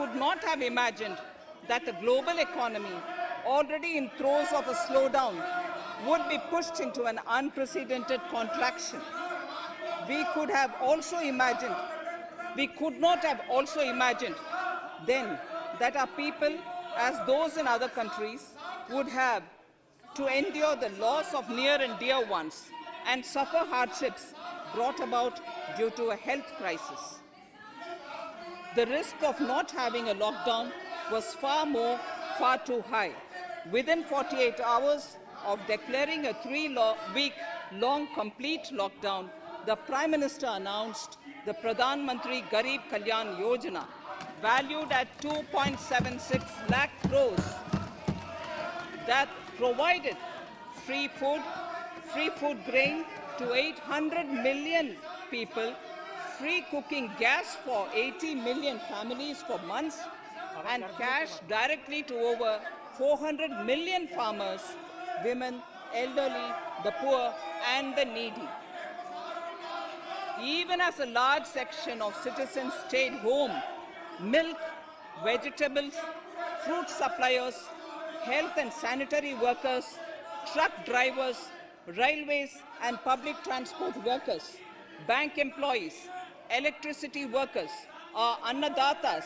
could not have imagined that the global economy, already in throes of a slowdown, would be pushed into an unprecedented contraction. We could not have also imagined then that our people, as those in other countries, would have to endure the loss of near and dear ones and suffer hardships brought about due to a health crisis. The risk of not having a lockdown was far too high. Within 48 hours of declaring a 3-week-long complete lockdown, the Prime Minister announced the Pradhan Mantri Garib Kalyan Yojana, valued at 2.76 lakh crores, that provided free food grain to 800 million people, free cooking gas for 80 million families for months, and cash directly to over 400 million farmers, women, elderly, the poor, and the needy. Even as a large section of citizens stayed home, milk, vegetables, fruit suppliers, health and sanitary workers, truck drivers, railways and public transport workers, bank employees, electricity workers, our annadatas,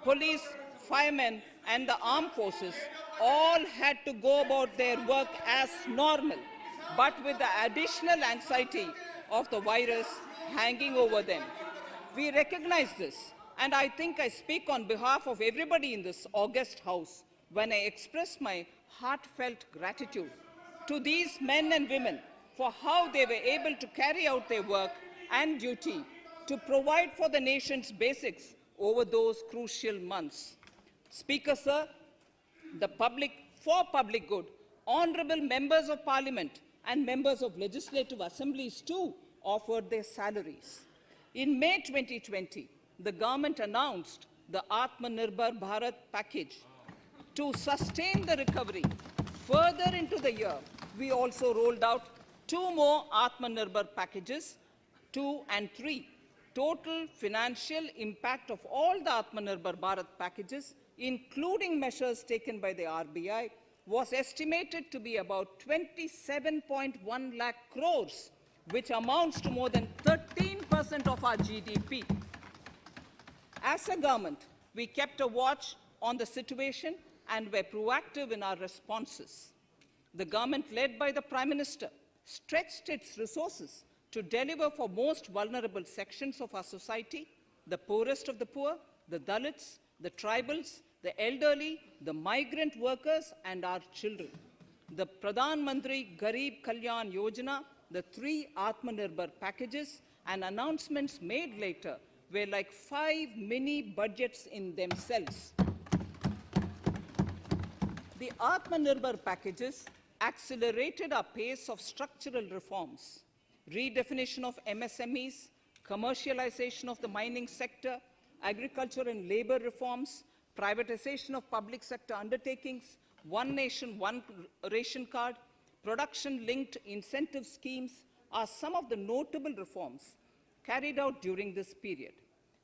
police, firemen, and the armed forces all had to go about their work as normal, but with the additional anxiety of the virus hanging over them. We recognize this, and I think I speak on behalf of everybody in this august house when I express my heartfelt gratitude to these men and women for how they were able to carry out their work and duty to provide for the nation's basics over those crucial months. Speaker, sir, for public good, honorable members of parliament and members of legislative assemblies too offered their salaries. In May 2020, the government announced the Atmanirbhar Bharat package. To sustain the recovery further into the year, we also rolled out 2 more Atmanirbhar packages, 2 and 3. Total financial impact of all the Atmanirbhar Bharat packages, including measures taken by the RBI, was estimated to be about 27.1 lakh crores, which amounts to more than 13% of our GDP. As a government, we kept a watch on the situation and were proactive in our responses. The government, led by the Prime Minister, stretched its resources to deliver for most vulnerable sections of our society, the poorest of the poor, the Dalits, the tribals, the elderly, the migrant workers, and our children. The Pradhan Mantri Garib Kalyan Yojana, the 3 Atmanirbhar packages, and announcements made later were like 5 mini budgets in themselves. The Atmanirbhar packages accelerated our pace of structural reforms, redefinition of MSMEs, commercialization of the mining sector, agriculture and labor reforms, privatization of public sector undertakings, one nation, one ration card, production-linked incentive schemes are some of the notable reforms carried out during this period.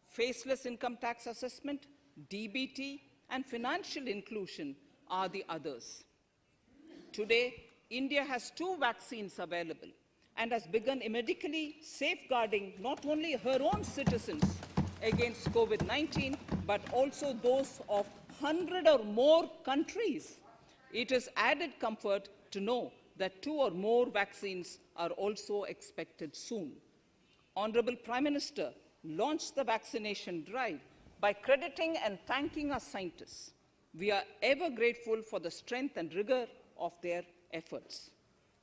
Faceless income tax assessment, DBT, and financial inclusion are the others. Today, India has 2 vaccines available and has begun medically safeguarding not only her own citizens against COVID-19, but also those of 100 or more countries. It is added comfort to know that 2 or more vaccines are also expected soon. Honorable Prime Minister launched the vaccination drive by crediting and thanking our scientists. We are ever grateful for the strength and rigor of their efforts.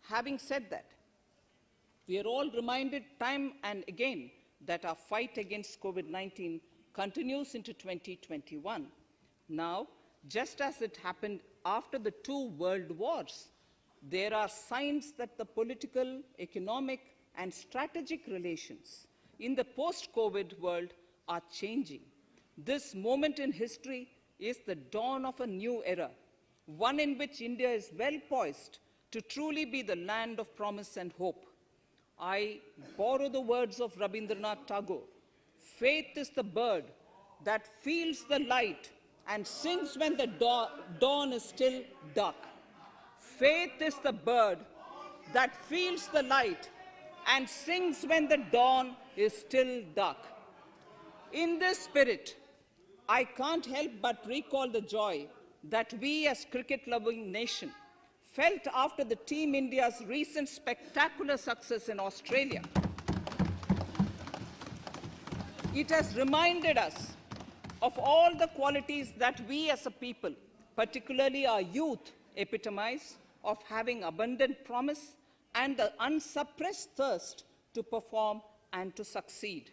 Having said that, we are all reminded time and again that our fight against COVID-19 continues into 2021. Now, just as it happened after the 2 world wars, there are signs that the political, economic, and strategic relations in the post-COVID world are changing. This moment in history is the dawn of a new era, one in which India is well poised to truly be the land of promise and hope. I borrow the words of Rabindranath Tagore: faith is the bird that feels the light and sings when the dawn is still dark. Faith is the bird that feels the light and sings when the dawn is still dark. In this spirit, I can't help but recall the joy that we as cricket-loving nation felt after the Team India's recent spectacular success in Australia. It has reminded us of all the qualities that we as a people, particularly our youth, epitomize of having abundant promise and the unsuppressed thirst to perform and to succeed.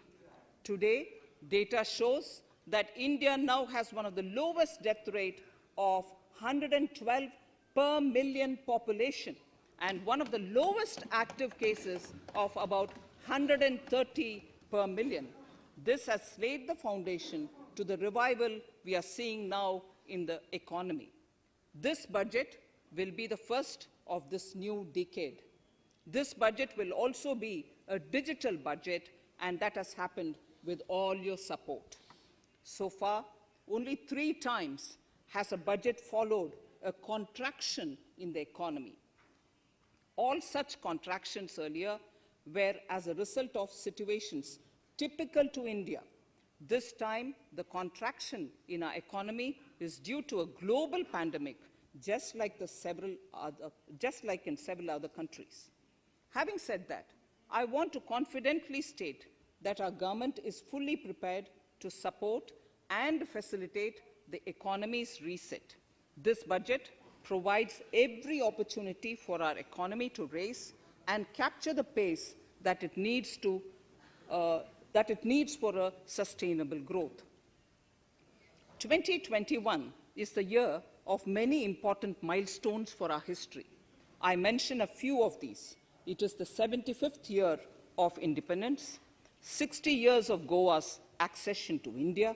Today, data shows that India now has one of the lowest death rate of 112 per million population and one of the lowest active cases of about 130 per million. This has laid the foundation to the revival we are seeing now in the economy. This budget will be the first of this new decade. This budget will also be a digital budget, and that has happened with all your support. So far, only 3 times has a budget followed a contraction in the economy. All such contractions earlier were as a result of situations typical to India. This time, the contraction in our economy is due to a global pandemic, just like in several other countries. Having said that, I want to confidently state that our government is fully prepared to support and facilitate the economy's reset. This budget provides every opportunity for our economy to raise and capture the pace that it needs for a sustainable growth. 2021 is the year of many important milestones for our history. I mention a few of these. It is the 75th year of independence, 60 years of Goa's accession to India,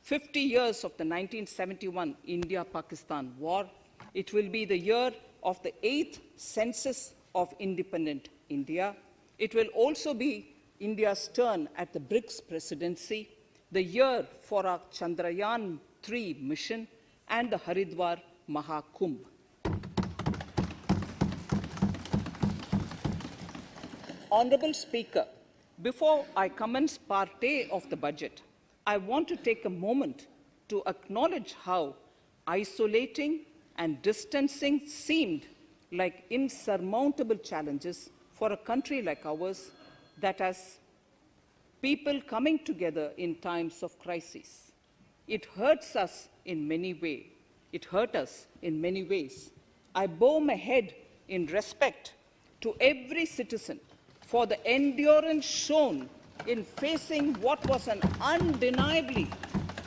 50 years of the 1971 India-Pakistan War. It will be the year of the 8th census of independent India. It will also be India's turn at the BRICS presidency, the year for our Chandrayaan-3 mission, and the Haridwar Mahakumbh. Honorable Speaker, before I commence Part A of the budget, I want to take a moment to acknowledge how isolating and distancing seemed like insurmountable challenges for a country like ours that has people coming together in times of crisis. It hurts us in many ways. It hurt us in many ways. I bow my head in respect to every citizen for the endurance shown in facing what was an undeniably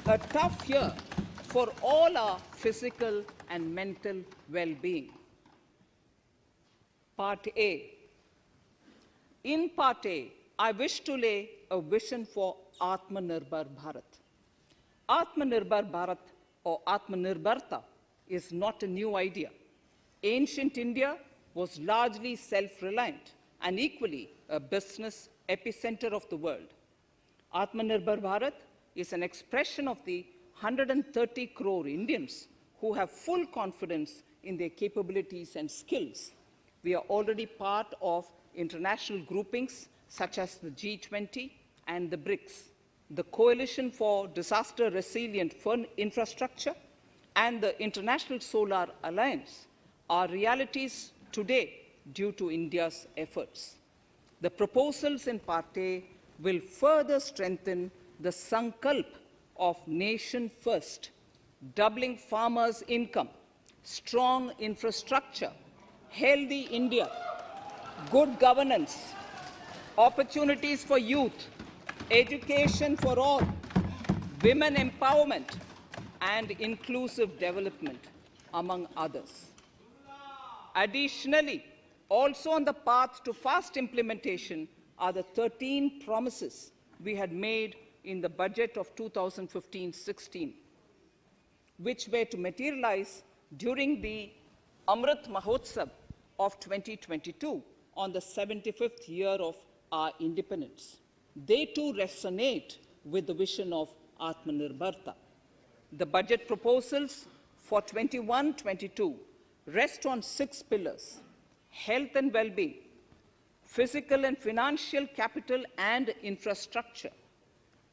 a tough year for all our physical and mental well-being. Part A. In Part A, I wish to lay a vision for Atmanirbhar Bharat. Atmanirbhar Bharat or Atmanirbharta is not a new idea. Ancient India was largely self-reliant and equally a business epicenter of the world. Atmanirbhar Bharat is an expression of the 130 crore Indians who have full confidence in their capabilities and skills. We are already part of international groupings such as the G20 and the BRICS, the Coalition for Disaster Resilient Infrastructure, and the International Solar Alliance are realities today due to India's efforts. The proposals in Part A will further strengthen the sankalp of nation first, doubling farmers' income, strong infrastructure, healthy India, good governance, opportunities for youth, education for all, women empowerment, and inclusive development, among others. Additionally, also on the path to fast implementation are the 13 promises we had made in the budget of 2015-16, which were to materialize during the Amrit Mahotsav of 2022 on the 75th year of our independence. They too resonate with the vision of Atmanirbharta. The budget proposals for 21-22 rest on 6 pillars: health and well-being, physical and financial capital and infrastructure,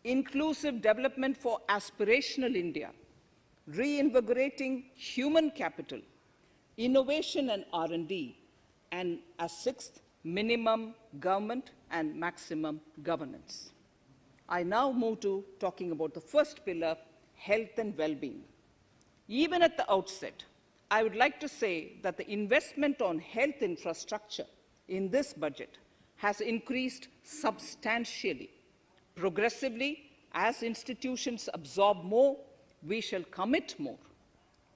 inclusive development for aspirational India, reinvigorating human capital, innovation and R&D, and as 6th, minimum government and maximum governance. I now move to talking about the first pillar, health and well-being. Even at the outset, I would like to say that the investment on health infrastructure in this budget has increased substantially. Progressively, as institutions absorb more, we shall commit more.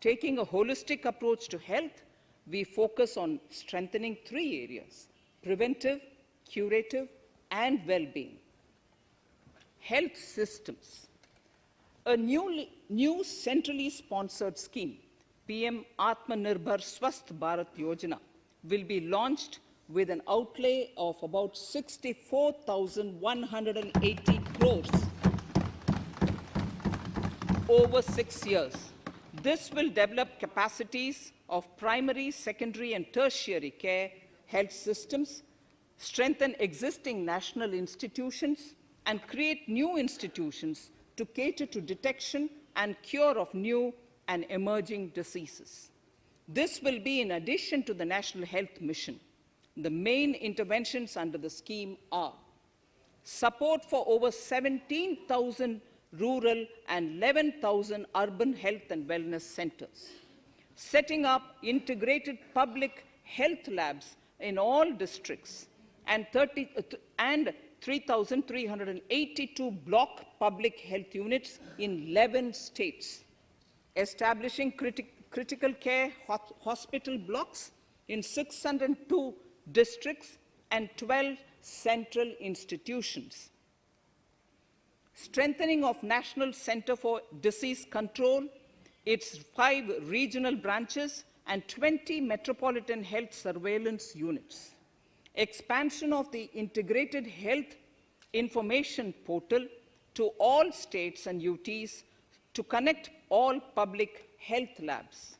Taking a holistic approach to health, we focus on strengthening 3 areas: preventive, curative, and well-being. Health systems. A new centrally sponsored scheme, PM Atmanirbhar Swasth Bharat Yojana, will be launched with an outlay of about 64,180 crores over 6 years. This will develop capacities of primary, secondary, and tertiary care health systems, strengthen existing national institutions, and create new institutions to cater to detection and cure of new and emerging diseases. This will be in addition to the National Health Mission. The main interventions under the scheme are support for over 17,000 rural and 11,000 urban health and wellness centers, setting up integrated public health labs in all districts, and 3,382 block public health units in 11 states, establishing critical care hospital blocks in 602 districts and 12 central institutions, strengthening of National Center for Disease Control, its 5 regional branches and 20 metropolitan health surveillance units, expansion of the integrated health information portal to all states and UTs to connect all public health labs,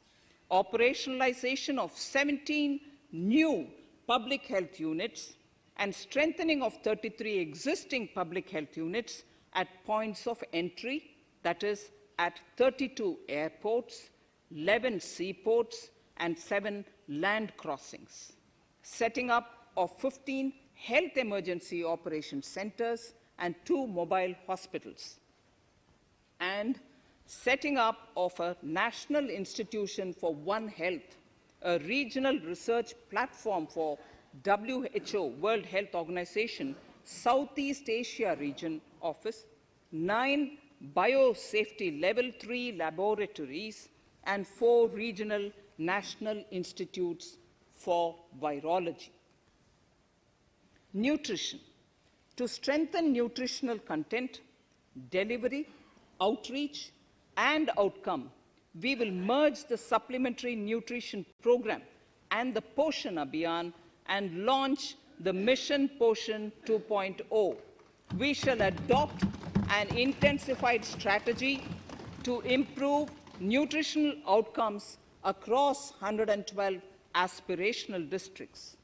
operationalization of 17 new public health units, and strengthening of 33 existing public health units at points of entry, that is, at 32 airports, 11 seaports, and 7 land crossings, setting up of 15 health emergency operations centers and 2 mobile hospitals, and setting up of a National Institution for One Health, a regional research platform for WHO, World Health Organization, Southeast Asia Region Office, 9 biosafety level 3 laboratories, and 4 regional national institutes for virology. Nutrition. To strengthen nutritional content, delivery, outreach, and outcome, we will merge the supplementary nutrition program and the Poshan Abhiyan and launch the Mission Poshan 2.0. We shall adopt an intensified strategy to improve nutritional outcomes across 112 aspirational districts.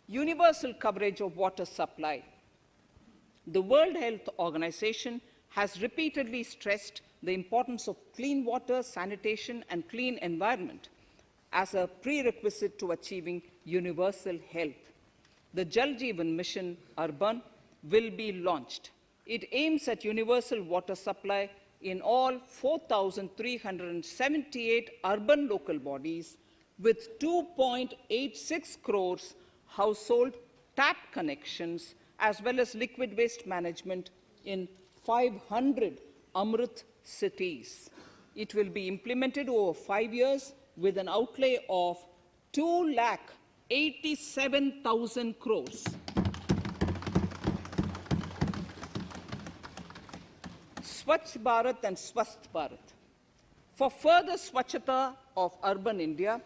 Universal coverage of water supply. The World Health Organization has repeatedly stressed the importance of clean water, sanitation, and clean environment as a prerequisite to achieving universal health. The Jal Jeevan Mission Urban will be launched. It aims at universal water supply in all 4,378 urban local bodies with 2.86 crores household tap connections, as well as liquid waste management in 500 Amrit cities. It will be implemented over 5 years with an outlay of 2,87,000 crores. Swachh Bharat and Swasth Bharat. For further Swachhata of urban India,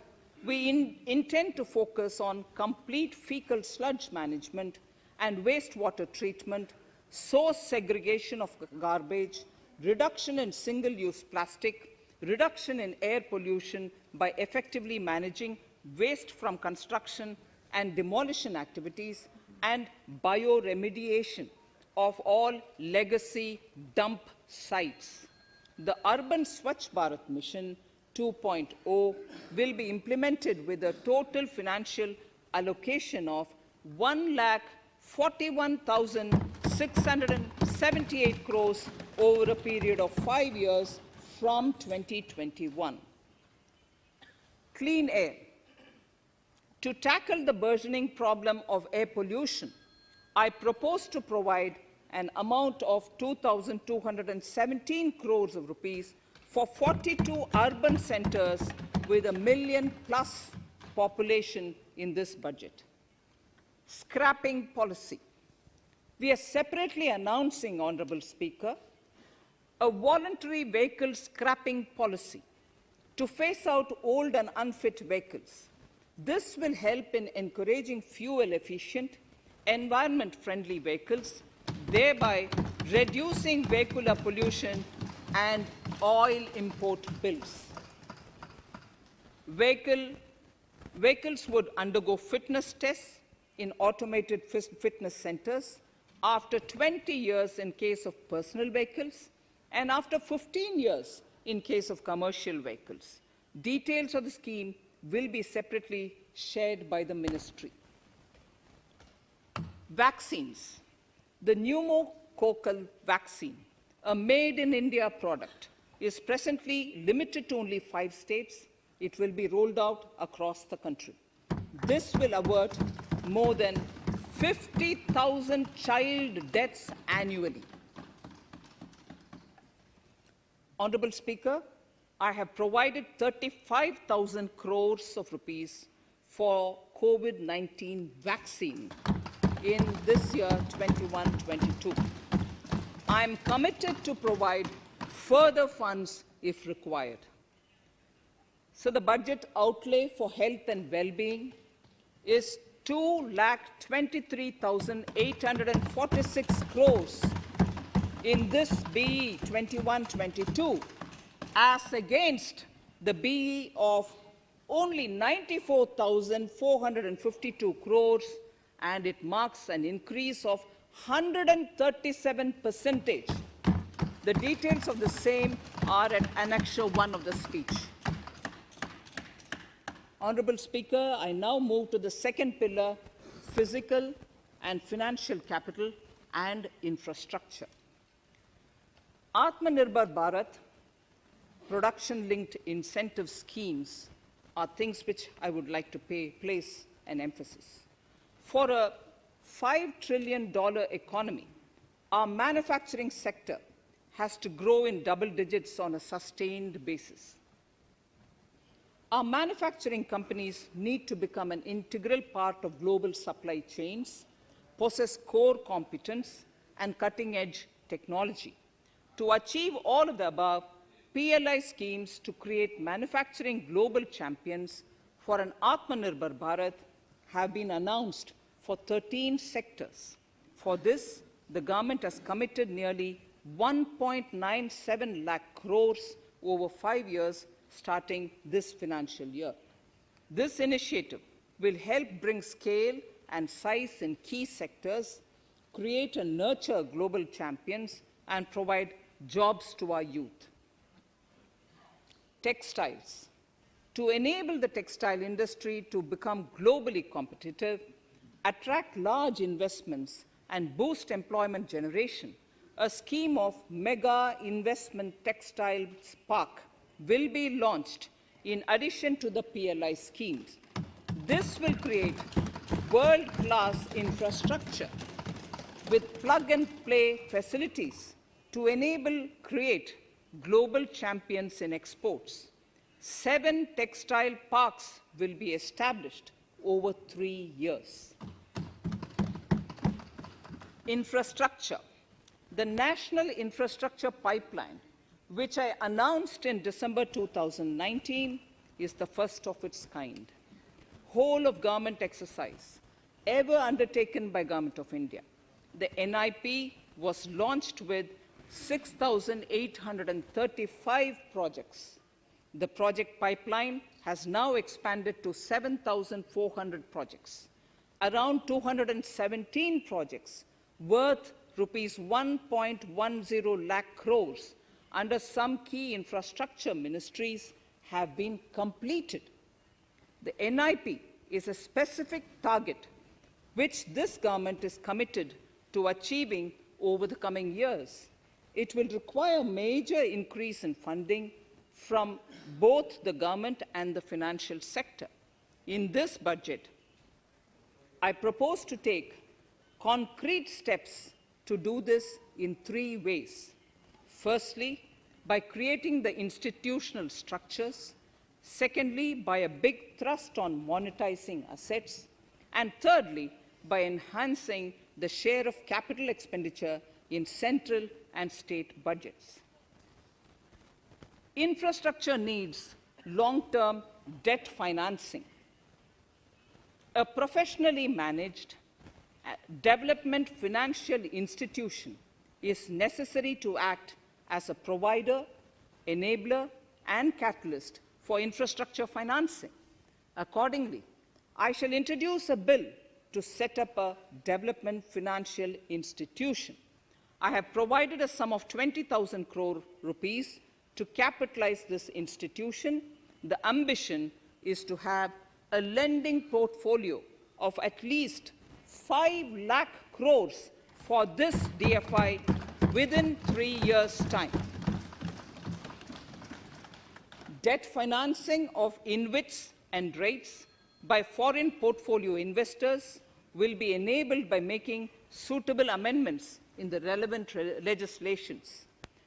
we intend to focus on complete fecal sludge management and wastewater treatment, source segregation of garbage, reduction in single-use plastic, reduction in air pollution by effectively managing waste from construction and demolition activities, and bioremediation of all legacy dump sites. The Urban Swachh Bharat Mission 2.0 will be implemented with a total financial allocation of 1,41,678 crores over a period of 5 years from 2021. Clean air. To tackle the burgeoning problem of air pollution, I propose to provide an amount of 2,217 crores of rupees for 42 urban centers with a million-plus population in this budget. Scrapping policy. We are separately announcing, Honorable Speaker, a voluntary vehicle scrapping policy to phase out old and unfit vehicles. This will help in encouraging fuel-efficient, environment-friendly vehicles, thereby reducing vehicular pollution and oil import bills. Vehicles would undergo fitness tests in automated fitness centers after 20 years in case of personal vehicles and after 15 years in case of commercial vehicles. Details of the scheme will be separately shared by the ministry. Vaccines. The pneumococcal vaccine, a made-in-India product, is presently limited to only 5 states. It will be rolled out across the country. This will avert more than 50,000 child deaths annually. Honorable Speaker, I have provided 35,000 crores of rupees for COVID-19 vaccine in this year 21-22. I am committed to provide further funds if required. So the budget outlay for health and well-being is 2,23,846 crores in this BE 21-22, as against the BE of only 94,452 crores, and it marks an increase of 137%. The details of the same are at Annexure 1 of the speech. Honorable Speaker, I now move to the second pillar, physical and financial capital and infrastructure. Atmanirbhar Bharat, production-linked incentive schemes are things which I would like to place an emphasis. For a $5 trillion economy, our manufacturing sector has to grow in double digits on a sustained basis. Our manufacturing companies need to become an integral part of global supply chains, possess core competence and cutting-edge technology. To achieve all of the above, PLI schemes to create manufacturing global champions for an Atmanirbhar Bharat have been announced for 13 sectors. For this, the government has committed nearly 1.97 lakh crores over 5 years starting this financial year. This initiative will help bring scale and size in key sectors, create and nurture global champions, and provide jobs to our youth. Textiles. To enable the textile industry to become globally competitive, attract large investments, and boost employment generation, a scheme of Mega Investment Textiles Park will be launched in addition to the PLI schemes. This will create world-class infrastructure with plug-and-play facilities to create global champions in exports. 7 textile parks will be established over 3 years. Infrastructure. The National Infrastructure Pipeline, which I announced in December 2019, is the first of its kind. Whole of government exercise ever undertaken by Government of India. The NIP was launched with 6,835 projects. The project pipeline has now expanded to 7,400 projects. Around 217 projects worth rupees 1.10 lakh crores under some key infrastructure ministries have been completed. The NIP is a specific target which this government is committed to achieving over the coming years. It will require major increase in funding from both the government and the financial sector. In this budget, I propose to take concrete steps to do this in 3 ways. Firstly, by creating the institutional structures. Secondly, by a big thrust on monetizing assets. And thirdly, by enhancing the share of capital expenditure in central and state budgets. Infrastructure needs long-term debt financing. A professionally managed development financial institution is necessary to act as a provider, enabler, and catalyst for infrastructure financing. Accordingly, I shall introduce a bill to set up a development financial institution. I have provided a sum of 20,000 crore rupees to capitalize this institution. The ambition is to have a lending portfolio of at least 5 lakh crores for this DFI within 3 years' time. Debt financing of InvITs and REITs by foreign portfolio investors will be enabled by making suitable amendments in the relevant legislations.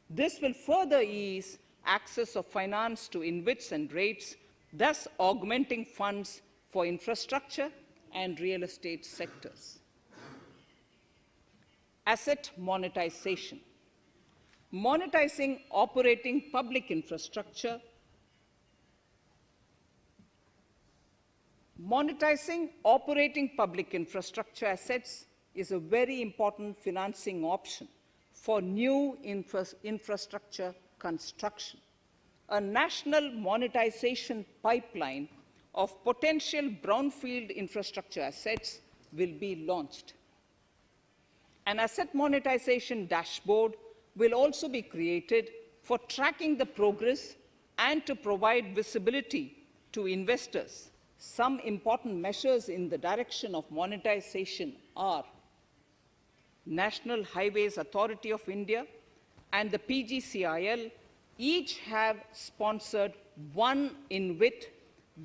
This will further ease access of finance to InvITs and REITs, thus augmenting funds for infrastructure and real estate sectors. Asset monetization. Monetizing operating public infrastructure. Monetizing operating public infrastructure assets is a very important financing option for new infrastructure construction. A national monetization pipeline of potential brownfield infrastructure assets will be launched. An asset monetization dashboard will also be created for tracking the progress and to provide visibility to investors. Some important measures in the direction of monetization are National Highways Authority of India and the PGCIL each have sponsored one InvIT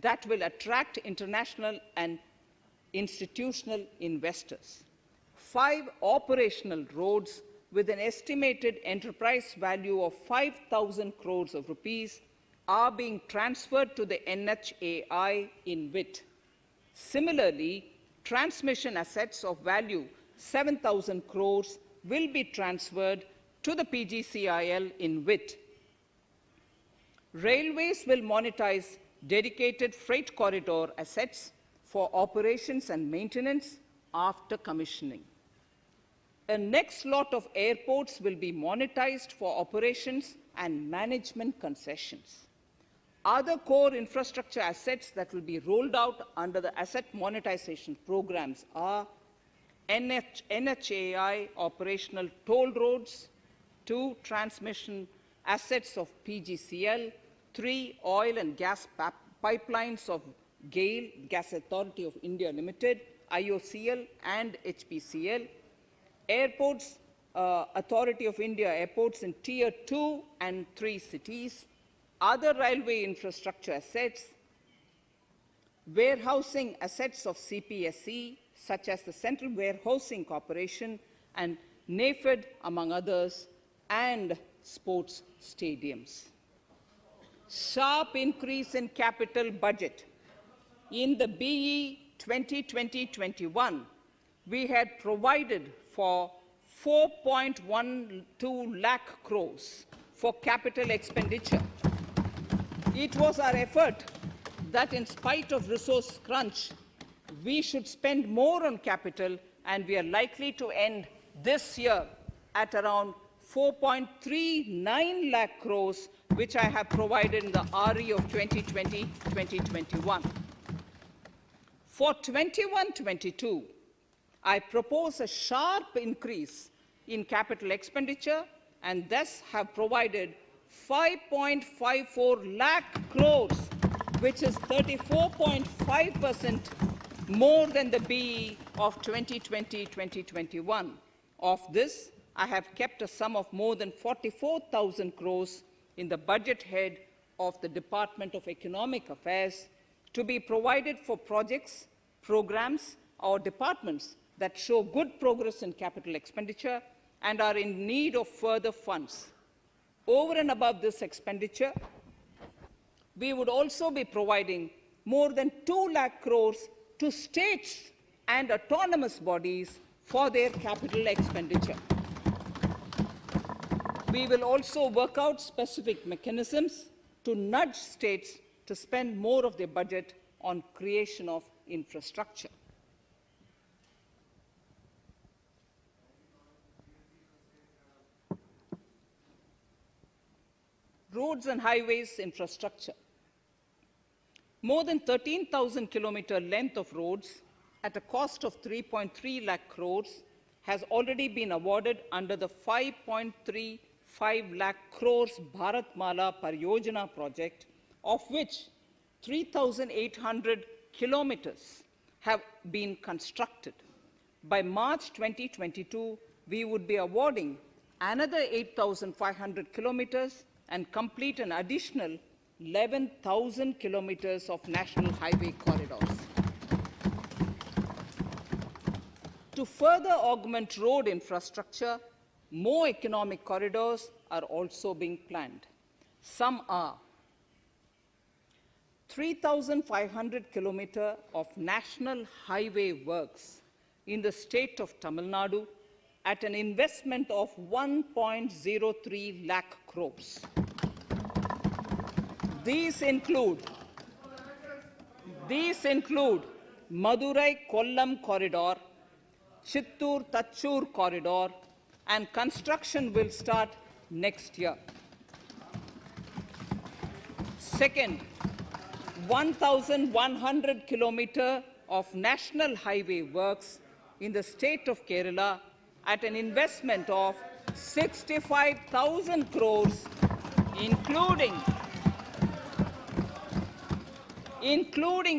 that will attract international and institutional investors. 5 operational roads with an estimated enterprise value of 5,000 crores of rupees are being transferred to the NHAI InvIT. Similarly, transmission assets of value 7,000 crores will be transferred to the PGCIL InvIT. Railways will monetize dedicated freight corridor assets for operations and maintenance after commissioning. A next lot of airports will be monetized for operations and management concessions. Other core infrastructure assets that will be rolled out under the asset monetization programs are NHAI operational toll roads, 2 transmission assets of PGCL, 3 oil and gas pipelines of GAIL, Gas Authority of India Limited, IOCL and HPCL, Airports Authority of India airports in Tier 2 and 3 cities, other railway infrastructure assets, warehousing assets of CPSE, such as the Central Warehousing Corporation and NAFED, among others, and sports stadiums. Sharp increase in capital budget. In the BE 2020-21, we had provided for 4.12 lakh crores for capital expenditure. It was our effort that in spite of resource crunch, we should spend more on capital, and we are likely to end this year at around 4.39 lakh crores, which I have provided in the RE of 2020-2021. For 21-22, I propose a sharp increase in capital expenditure and thus have provided 5.54 lakh crores, which is 34.5% more than the BE of 2020-2021. Of this, I have kept a sum of more than 44,000 crores in the budget head of the Department of Economic Affairs to be provided for projects, programs, or departments that show good progress in capital expenditure and are in need of further funds. Over and above this expenditure, we would also be providing more than 2 lakh crores to states and autonomous bodies for their capital expenditure. We will also work out specific mechanisms to nudge states to spend more of their budget on creation of infrastructure. Roads and highways infrastructure. More than 13,000 kilometer length of roads at a cost of 3.3 lakh crores has already been awarded under the 5.35 lakh crores Bharatmala Pariyojana project, of which 3,800 kilometers have been constructed. By March 2022, we would be awarding another 8,500 kilometers and complete an additional 11,000 kilometers of national highway corridors. To further augment road infrastructure, more economic corridors are also being planned. Some are 3,500 kilometers of national highway works in the state of Tamil Nadu at an investment of 1.03 lakh crores. These include Madurai-Kollam corridor, Chittoor-Tachur corridor, and construction will start next year. Second, 1,100 kilometers of national highway works in the state of Kerala at an investment of 65,000 crores, including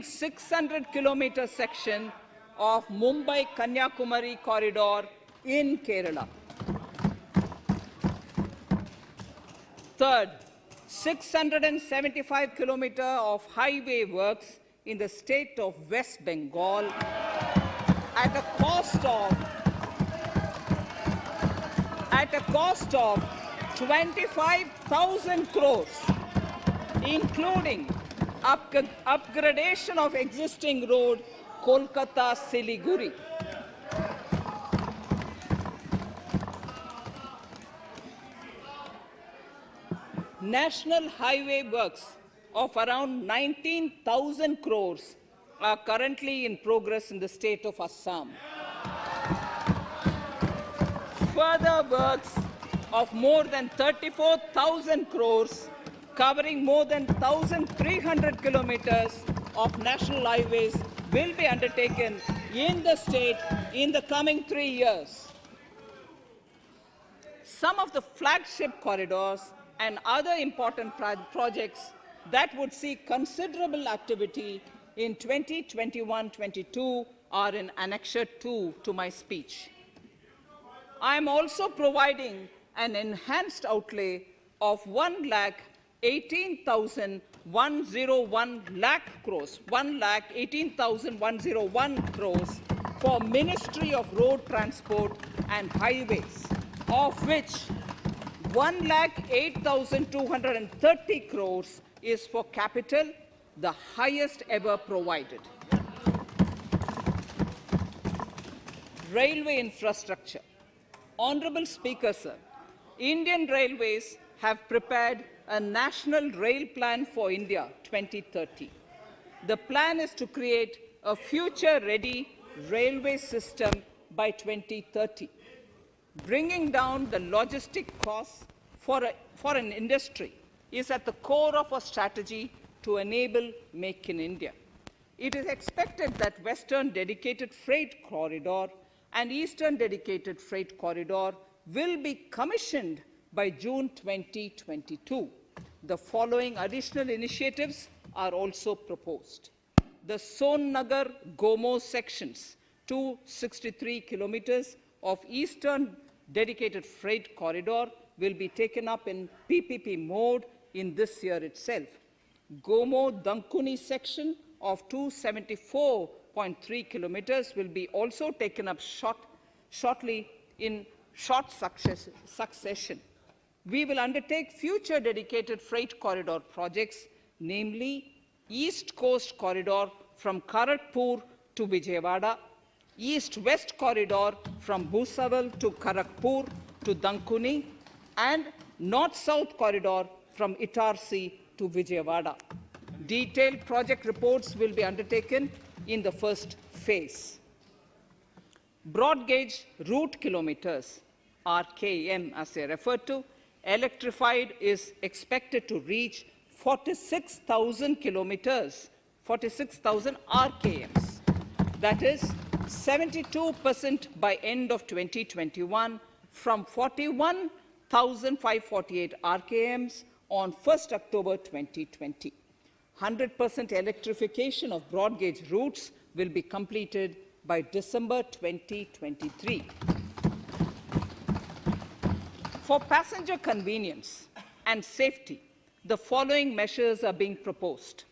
600 kilometer section of Mumbai-Kanyakumari corridor in Kerala. Third, 675 kilometers of highway works in the state of West Bengal at a cost of 25,000 crores, including upgradation of existing road Kolkata-Siliguri. National highway works of around 19,000 crores are currently in progress in the state of Assam. Further works of more than 34,000 crores covering more than 1,300 kilometers of national highways will be undertaken in the state in the coming 3 years. Some of the flagship corridors and other important projects that would see considerable activity in 2021-22 are in Annexure 2 to my speech. I am also providing an enhanced outlay of 1,18,101 crores for Ministry of Road Transport and Highways, of which 1,08,230 crores is for capital, the highest ever provided. Railway infrastructure. Honorable Speaker, sir, Indian Railways have prepared a National Rail Plan for India 2030. The plan is to create a future-ready railway system by 2030. Bringing down the logistic costs for an industry is at the core of our strategy to enable Make in India. It is expected that Western Dedicated Freight Corridor and Eastern Dedicated Freight Corridor will be commissioned by June 2022. The following additional initiatives are also proposed. The Sonnagar-Gomo sections, 263 kilometers of Eastern Dedicated Freight Corridor, will be taken up in PPP mode in this year itself. Gomo-Dankuni section of 274.3 kilometers will be also taken up shortly in short succession. We will undertake future dedicated freight corridor projects, namely East Coast Corridor from Kharagpur to Vijayawada, East-West Corridor from Bhusawal to Kharagpur to Dankuni, and North-South Corridor from Itarsi to Vijayawada. Detailed project reports will be undertaken in the first phase. Broad gauge route kilometers, RKM as they refer to, electrified is expected to reach 46,000 kilometers, 46,000 RKMs. That is 72% by end of 2021 from 41,548 RKMs on 1st October 2020. 100% electrification of broad gauge routes will be completed by December 2023. For passenger convenience and safety, the following measures are being proposed.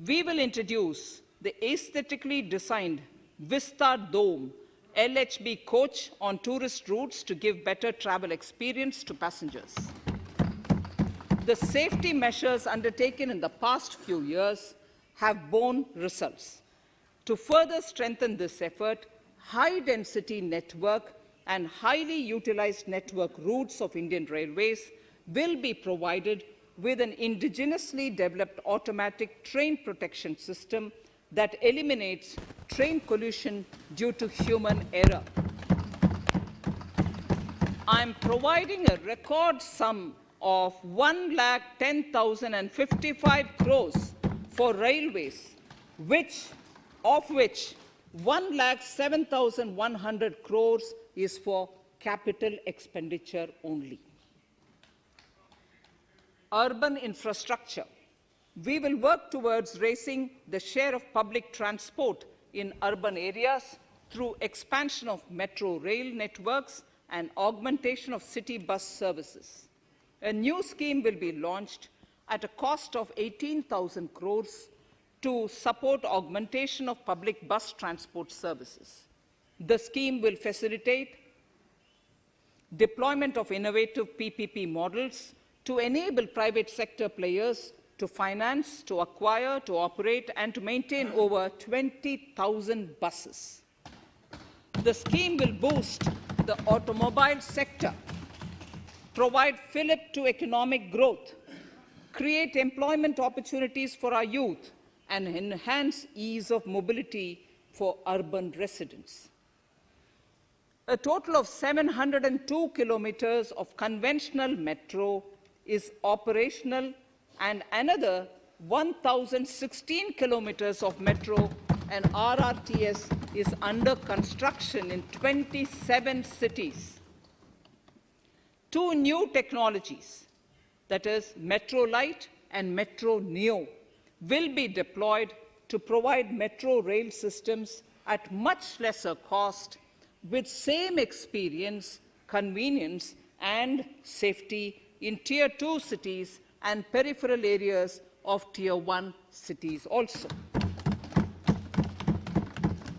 We will introduce the aesthetically designed Vista Dome LHB coach on tourist routes to give better travel experience to passengers. The safety measures undertaken in the past few years have borne results. To further strengthen this effort, high-density network and highly utilized network routes of Indian Railways will be provided with an indigenously developed automatic train protection system that eliminates train collision due to human error. I am providing a record sum of 1,10,055 crores for railways, of which 1,07,100 crores is for capital expenditure only. Urban infrastructure. We will work towards raising the share of public transport in urban areas through expansion of metro rail networks and augmentation of city bus services. A new scheme will be launched at a cost of 18,000 crores to support augmentation of public bus transport services. The scheme will facilitate deployment of innovative PPP models to enable private sector players to finance, to acquire, to operate, and to maintain over 20,000 buses. The scheme will boost the automobile sector, provide fillip to economic growth, create employment opportunities for our youth, and enhance ease of mobility for urban residents. A total of 702 kilometers of conventional metro is operational, and another 1,016 kilometers of metro and RRTS is under construction in 27 cities. Two new technologies, that is Metro Light and Metro Neo, will be deployed to provide metro rail systems at much lesser cost with same experience, convenience, and safety in Tier 2 cities and peripheral areas of Tier 1 cities also.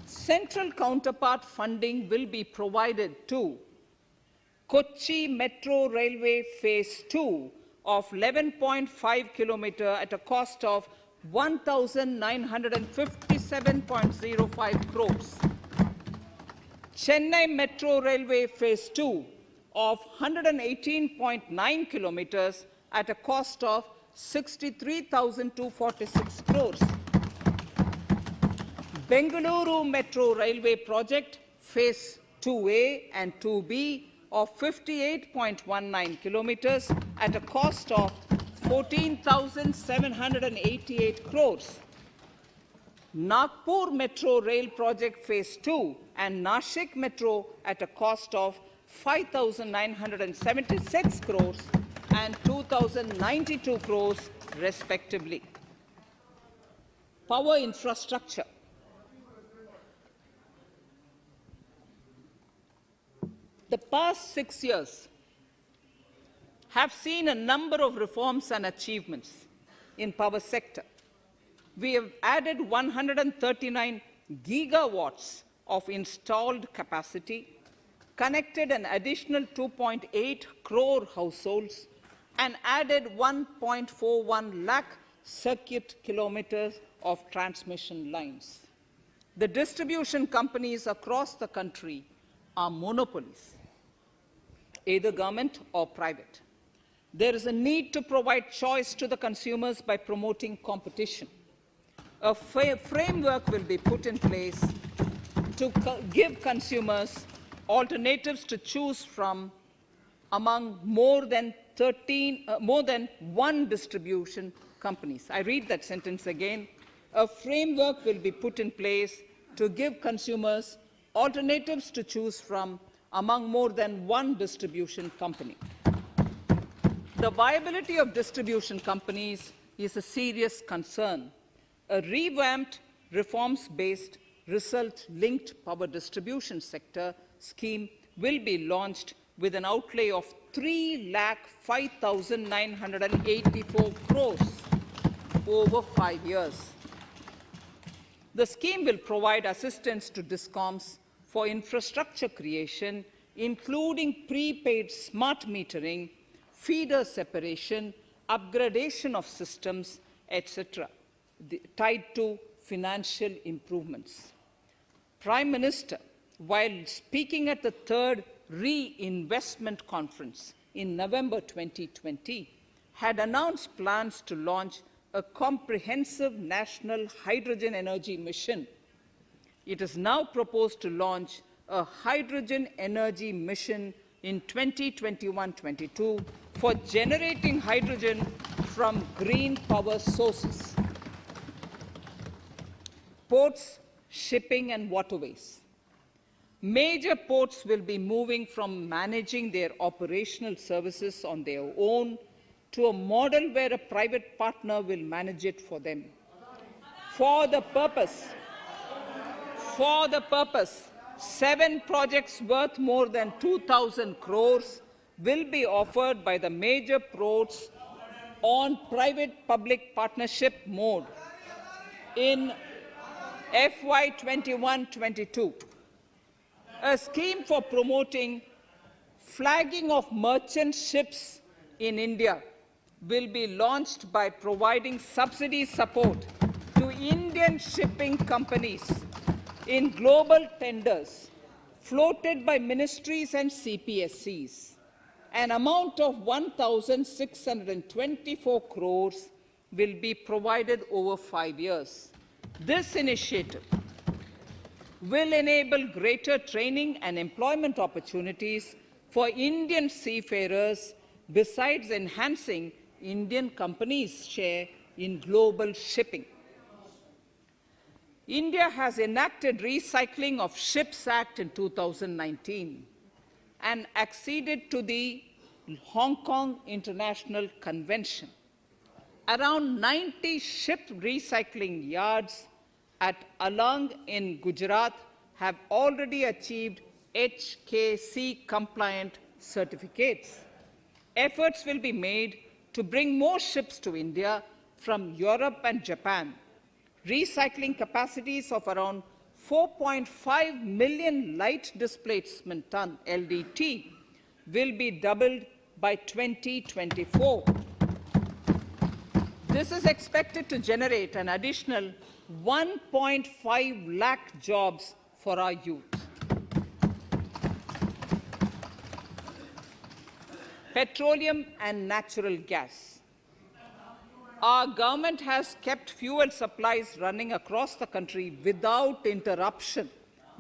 Central counterpart funding will be provided to Kochi Metro Railway Phase 2 of 11.5 kilometer at a cost of 1,957.05 crores. Chennai Metro Railway Phase 2 of 118.9 kilometers at a cost of 63,246 crores. Bengaluru Metro Railway Project Phase 2A and 2B of 58.19 kilometers at a cost of 14,788 crores. Nagpur Metro Rail Project Phase 2 and Nashik Metro at a cost of 5,976 crores and 2,092 crores respectively. Power infrastructure. The past 6 years have seen a number of reforms and achievements in power sector. We have added 139 gigawatts of installed capacity, connected an additional 2.8 crore households, and added 1.41 lakh circuit kilometers of transmission lines. The distribution companies across the country are monopolies, either government or private. There is a need to provide choice to the consumers by promoting competition. A framework will be put in place to give consumers alternatives to choose from among more than one distribution companies. I read that sentence again. A framework will be put in place to give consumers alternatives to choose from among more than one distribution company. The viability of distribution companies is a serious concern. A revamped, reforms-based, result-linked power distribution sector scheme will be launched with an outlay of 3,05,984 crores over 5 years. The scheme will provide assistance to DISCOMs for infrastructure creation, including prepaid smart metering, feeder separation, upgradation of systems, etc., tied to financial improvements. Prime Minister, while speaking at the third Reinvestment Conference in November 2020, had announced plans to launch a comprehensive national hydrogen energy mission. It is now proposed to launch a hydrogen energy mission in 2021-22 for generating hydrogen from green power sources. Ports, shipping and waterways. Major ports will be moving from managing their operational services on their own to a model where a private partner will manage it for them. For the purpose, 7 projects worth more than 2,000 crores will be offered by the major ports on private-public partnership mode in FY 21-22. A scheme for promoting flagging of merchant ships in India will be launched by providing subsidy support to Indian shipping companies in global tenders floated by ministries and CPSCs. An amount of 1,624 crores will be provided over 5 years. This initiative will enable greater training and employment opportunities for Indian seafarers, besides enhancing Indian companies' share in global shipping. India has enacted Recycling of Ships Act in 2019 and acceded to the Hong Kong International Convention. Around 90 ship recycling yards at Alang in Gujarat have already achieved HKC-compliant certificates. Efforts will be made to bring more ships to India from Europe and Japan. Recycling capacities of around 4.5 million light displacement ton LDT will be doubled by 2024. This is expected to generate an additional 1.5 lakh jobs for our youth. Petroleum and natural gas. Our government has kept fuel supplies running across the country without interruption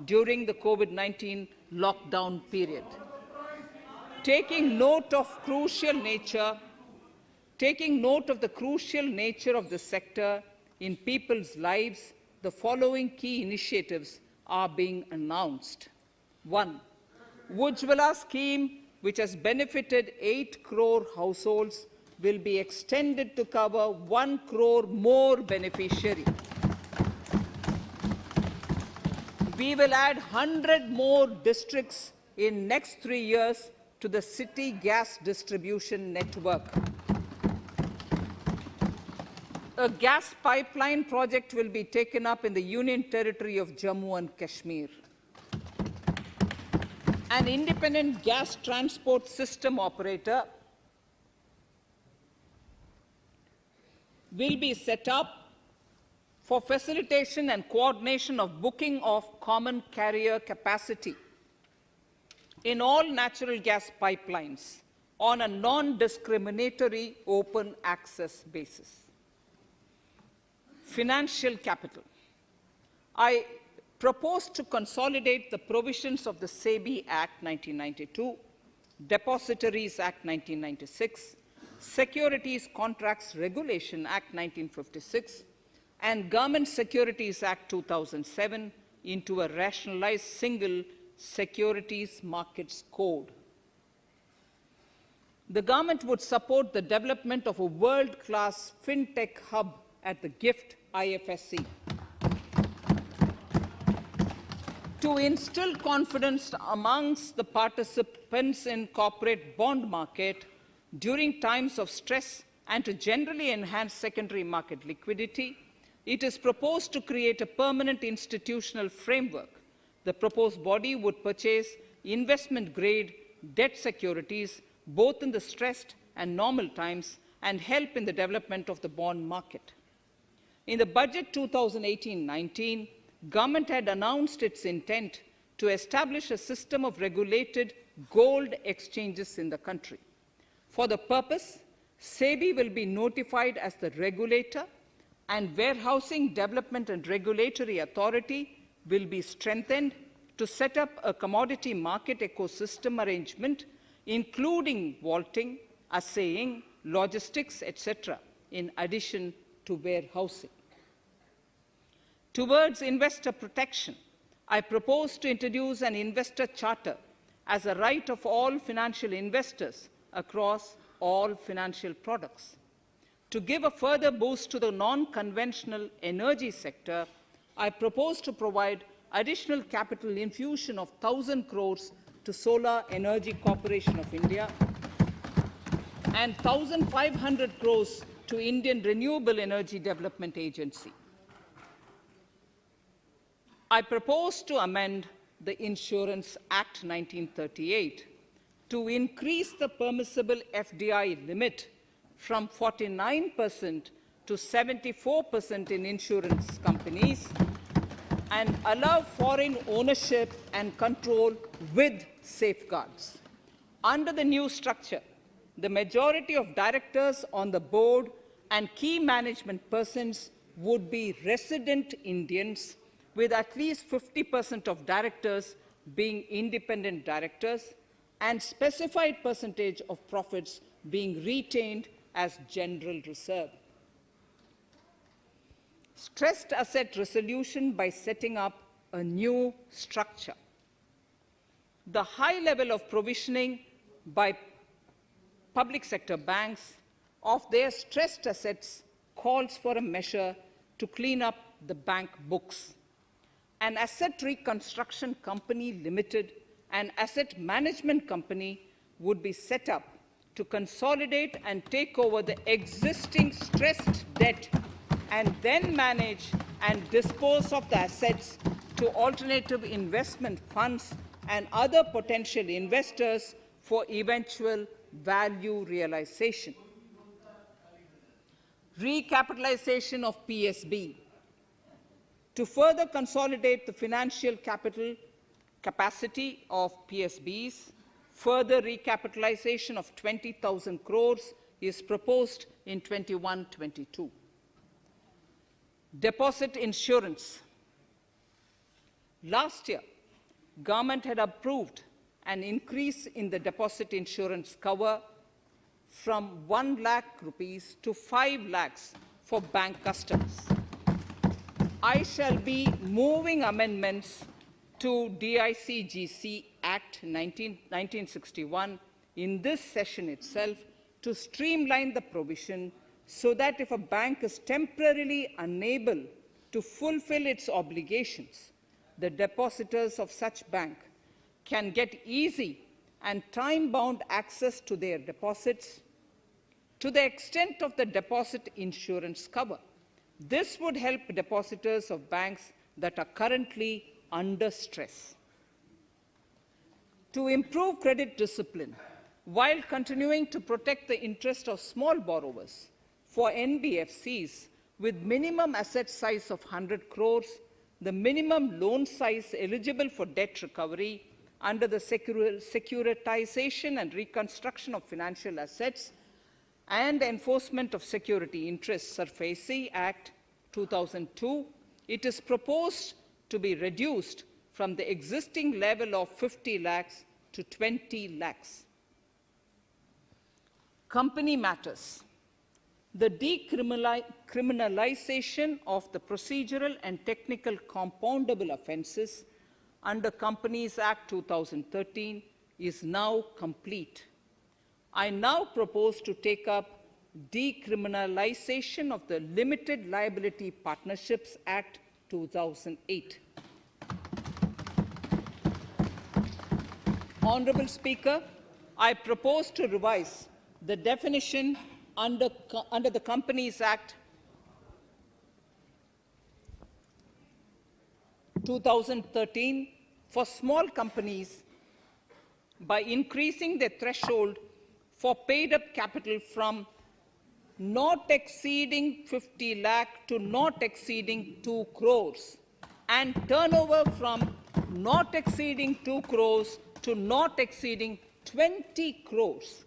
during the COVID-19 lockdown period. Taking note of the crucial nature of the sector in people's lives, the following key initiatives are being announced. 1. Ujjwala scheme, which has benefited 8 crore households, will be extended to cover 1 crore more beneficiaries. We will add 100 more districts in next 3 years to the city gas distribution network. A gas pipeline project will be taken up in the Union Territory of Jammu and Kashmir. An independent gas transport system operator will be set up for facilitation and coordination of booking of common carrier capacity in all natural gas pipelines on a non-discriminatory open access basis. Financial capital. I propose to consolidate the provisions of the SEBI Act 1992, Depositories Act 1996, Securities Contracts Regulation Act 1956, and Government Securities Act 2007 into a rationalized single Securities Markets Code. The government would support the development of a world-class fintech hub at the GIFT Ifsc. To instill confidence amongst the participants in corporate bond market during times of stress and to generally enhance secondary market liquidity, it is proposed to create a permanent institutional framework. The proposed body would purchase investment-grade debt securities both in the stressed and normal times and help in the development of the bond market. In the budget 2018-19, government had announced its intent to establish a system of regulated gold exchanges in the country. For the purpose, SEBI will be notified as the regulator, and Warehousing Development and Regulatory Authority will be strengthened to set up a commodity market ecosystem arrangement, including vaulting, assaying, logistics, etc., in addition to warehousing. Towards investor protection, I propose to introduce an investor charter as a right of all financial investors across all financial products. To give a further boost to the non-conventional energy sector, I propose to provide additional capital infusion of 1,000 crores to Solar Energy Corporation of India and 1,500 crores to Indian Renewable Energy Development Agency. I propose to amend the Insurance Act 1938 to increase the permissible FDI limit from 49% to 74% in insurance companies and allow foreign ownership and control with safeguards. Under the new structure, the majority of directors on the board and key management persons would be resident Indians, with at least 50% of directors being independent directors and specified percentage of profits being retained as general reserve. Stressed asset resolution by setting up a new structure. The high level of provisioning by public sector banks of their stressed assets calls for a measure to clean up the bank books. An asset reconstruction company limited and asset management company would be set up to consolidate and take over the existing stressed debt and then manage and dispose of the assets to alternative investment funds and other potential investors for eventual value realization. Recapitalization of PSB. To further consolidate the financial capital capacity of PSBs, further recapitalization of 20,000 crores is proposed in 21-22. Deposit insurance. Last year, government had approved an increase in the deposit insurance cover from 1 lakh rupees to 5 lakhs for bank customers. I shall be moving amendments to DICGC Act 1961 in this session itself to streamline the provision so that if a bank is temporarily unable to fulfill its obligations, the depositors of such bank can get easy and time-bound access to their deposits to the extent of the deposit insurance cover. This would help depositors of banks that are currently under stress. To improve credit discipline, while continuing to protect the interest of small borrowers, for NBFCs with minimum asset size of 100 crores, the minimum loan size eligible for debt recovery under the Securitization and Reconstruction of Financial Assets and Enforcement of Security Interests Frbm Act 2002, it is proposed to be reduced from the existing level of 50 lakhs to 20 lakhs. Company matters. The decriminalization of the procedural and technical compoundable offences under Companies Act 2013 is now complete. I now propose to take up decriminalization of the Limited Liability Partnerships Act 2008. Honourable Speaker, I propose to revise the definition under the Companies Act 2013 for small companies by increasing the threshold for paid-up capital from not exceeding 50 lakh to not exceeding 2 crores and turnover from not exceeding 2 crores to not exceeding 20 crores.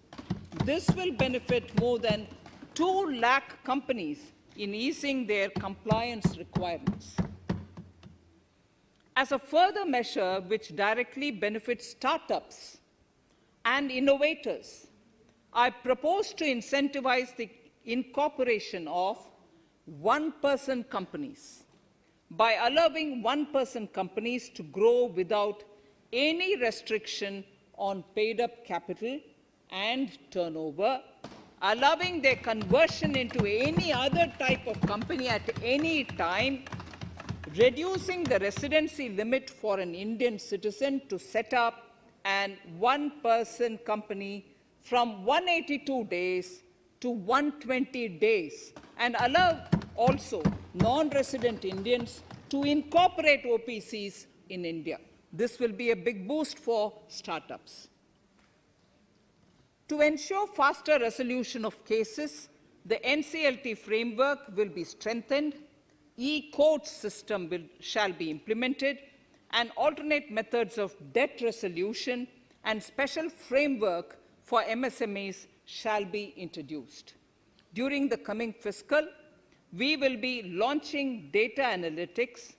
This will benefit more than 2 lakh companies in easing their compliance requirements. As a further measure which directly benefits startups and innovators, I propose to incentivize the incorporation of one-person companies by allowing one-person companies to grow without any restriction on paid-up capital and turnover, allowing their conversion into any other type of company at any time, reducing the residency limit for an Indian citizen to set up an one-person company from 182 days to 120 days, and allow also non-resident Indians to incorporate OPCs in India. This will be a big boost for startups. To ensure faster resolution of cases, the NCLT framework will be strengthened, e-court system shall be implemented, and alternate methods of debt resolution and special framework for MSMEs shall be introduced. During the coming fiscal, we will be launching data analytics,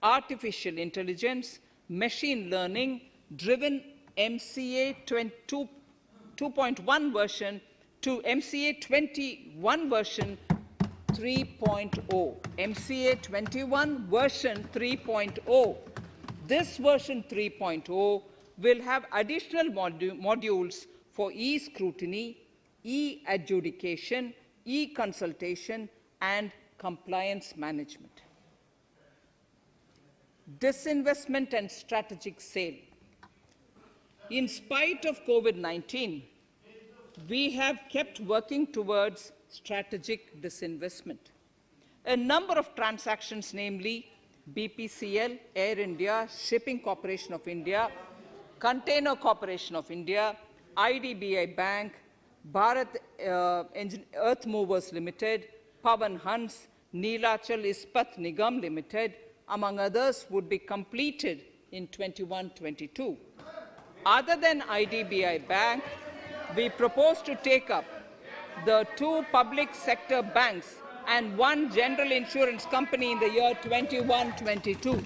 artificial intelligence, machine learning driven MCA 2.1 version to MCA 21 version 3.0. MCA 21 version 3.0. This version 3.0 will have additional modules for e-scrutiny, e-adjudication, e-consultation, and compliance management. Disinvestment and strategic sale. In spite of COVID-19, we have kept working towards strategic disinvestment. A number of transactions, namely BPCL, Air India, Shipping Corporation of India, Container Corporation of India, IDBI Bank, Bharat Earth Movers Limited, Pawan Hans, Neelachal Ispat Nigam Limited, among others, would be completed in 21-22. Other than IDBI Bank, we propose to take up the 2 public sector banks and 1 general insurance company in the year 21-22.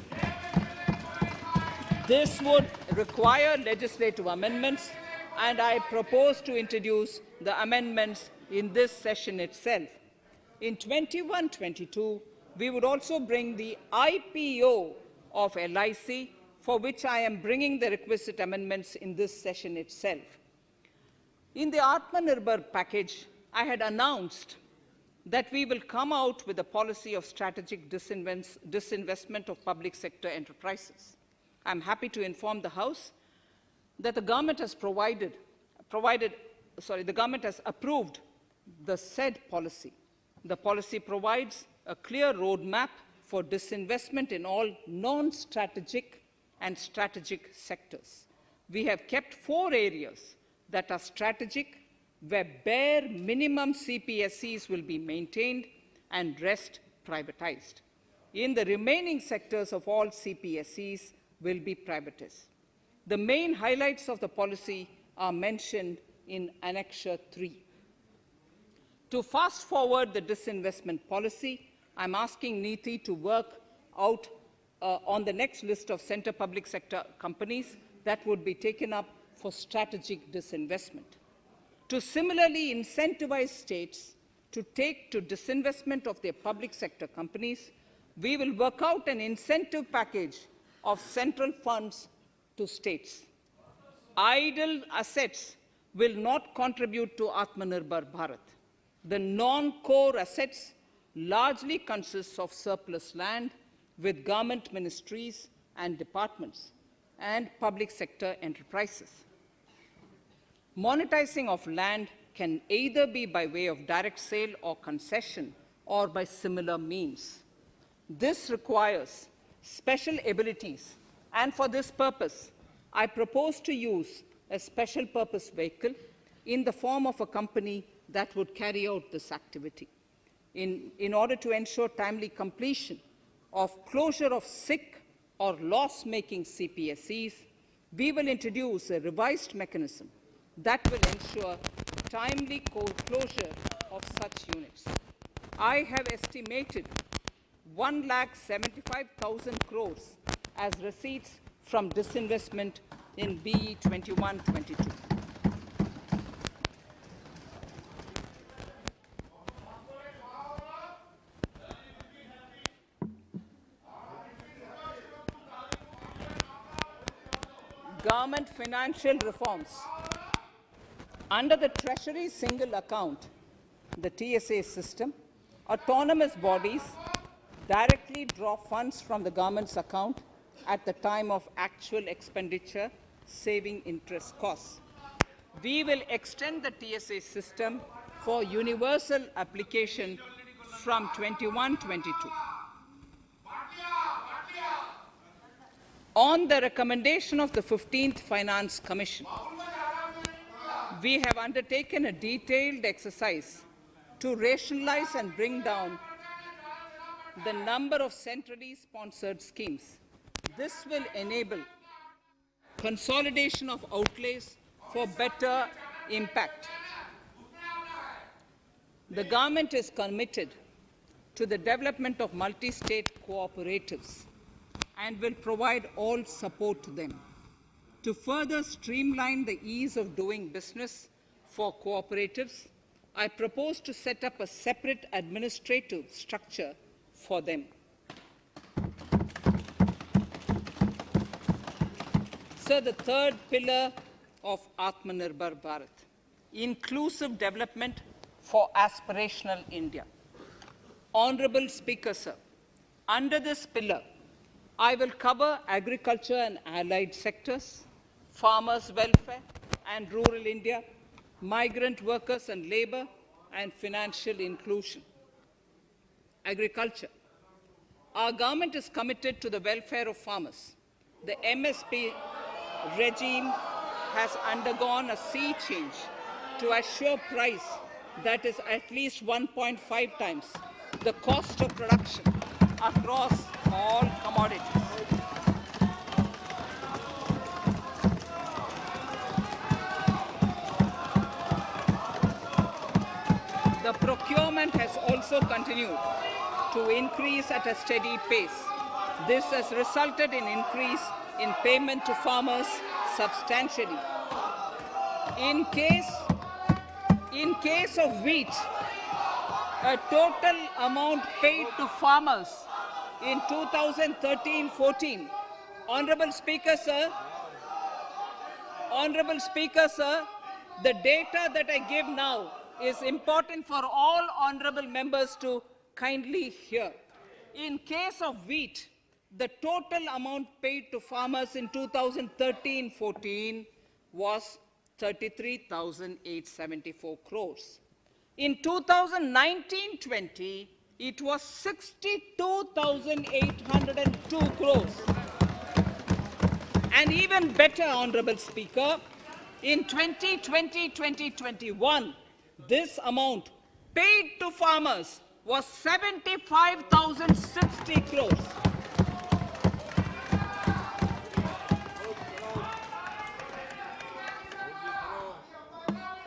This would require legislative amendments, and I propose to introduce the amendments in this session itself. In 21-22, we would also bring the IPO of LIC, for which I am bringing the requisite amendments in this session itself. In the Atmanirbhar package, I had announced that we will come out with a policy of strategic disinvestment of public sector enterprises. I'm happy to inform the House that the government has the government has approved the said policy. The policy provides a clear roadmap for disinvestment in all non-strategic and strategic sectors. We have kept 4 areas that are strategic, where bare minimum CPSCs will be maintained and rest privatized. In the remaining sectors of all CPSCs will be privatized. The main highlights of the policy are mentioned in Annexure 3. To fast forward the disinvestment policy, I'm asking NITI to work out on the next list of centre public sector companies that would be taken up for strategic disinvestment. To similarly incentivize states to take to disinvestment of their public sector companies, we will work out an incentive package of central funds to states. Idle assets will not contribute to Atmanirbhar Bharat. The non-core assets largely consist of surplus land with government ministries and departments and public sector enterprises. Monetizing of land can either be by way of direct sale or concession, or by similar means. This requires special abilities, and for this purpose, I propose to use a special purpose vehicle in the form of a company that would carry out this activity. In order to ensure timely completion of closure of sick or loss-making CPSCs, we will introduce a revised mechanism that will ensure timely closure of such units. I have estimated 1,75,000 crores as receipts from disinvestment in BE 21-22. Government financial reforms. Under the Treasury single account, the TSA system, autonomous bodies directly draw funds from the government's account at the time of actual expenditure, saving interest costs. We will extend the TSA system for universal application from 21-22. On the recommendation of the 15th Finance Commission, we have undertaken a detailed exercise to rationalize and bring down the number of centrally sponsored schemes. This will enable consolidation of outlays for better impact. The government is committed to the development of multi-state cooperatives and will provide all support to them. To further streamline the ease of doing business for cooperatives, I propose to set up a separate administrative structure for them. So the third pillar of Atmanirbhar Bharat, inclusive development for aspirational India. Honorable Speaker, sir, under this pillar, I will cover agriculture and allied sectors, farmers' welfare and rural India, migrant workers and labour, and financial inclusion. Agriculture. Our government is committed to the welfare of farmers. The MSP regime has undergone a sea change to assure price that is at least 1.5 times the cost of production across all commodities. The procurement has also continued to increase at a steady pace. This has resulted in increase in payment to farmers substantially. In case of wheat, a total amount paid to farmers in 2013-14, Honorable Speaker, sir, the data that I give now is important for all honorable members to kindly hear. In case of wheat, the total amount paid to farmers in 2013-14 was 33,874 crores. In 2019-20, it was 62,802 crores. And even better, Honorable Speaker, in 2020-2021, this amount paid to farmers was 75,060 crores.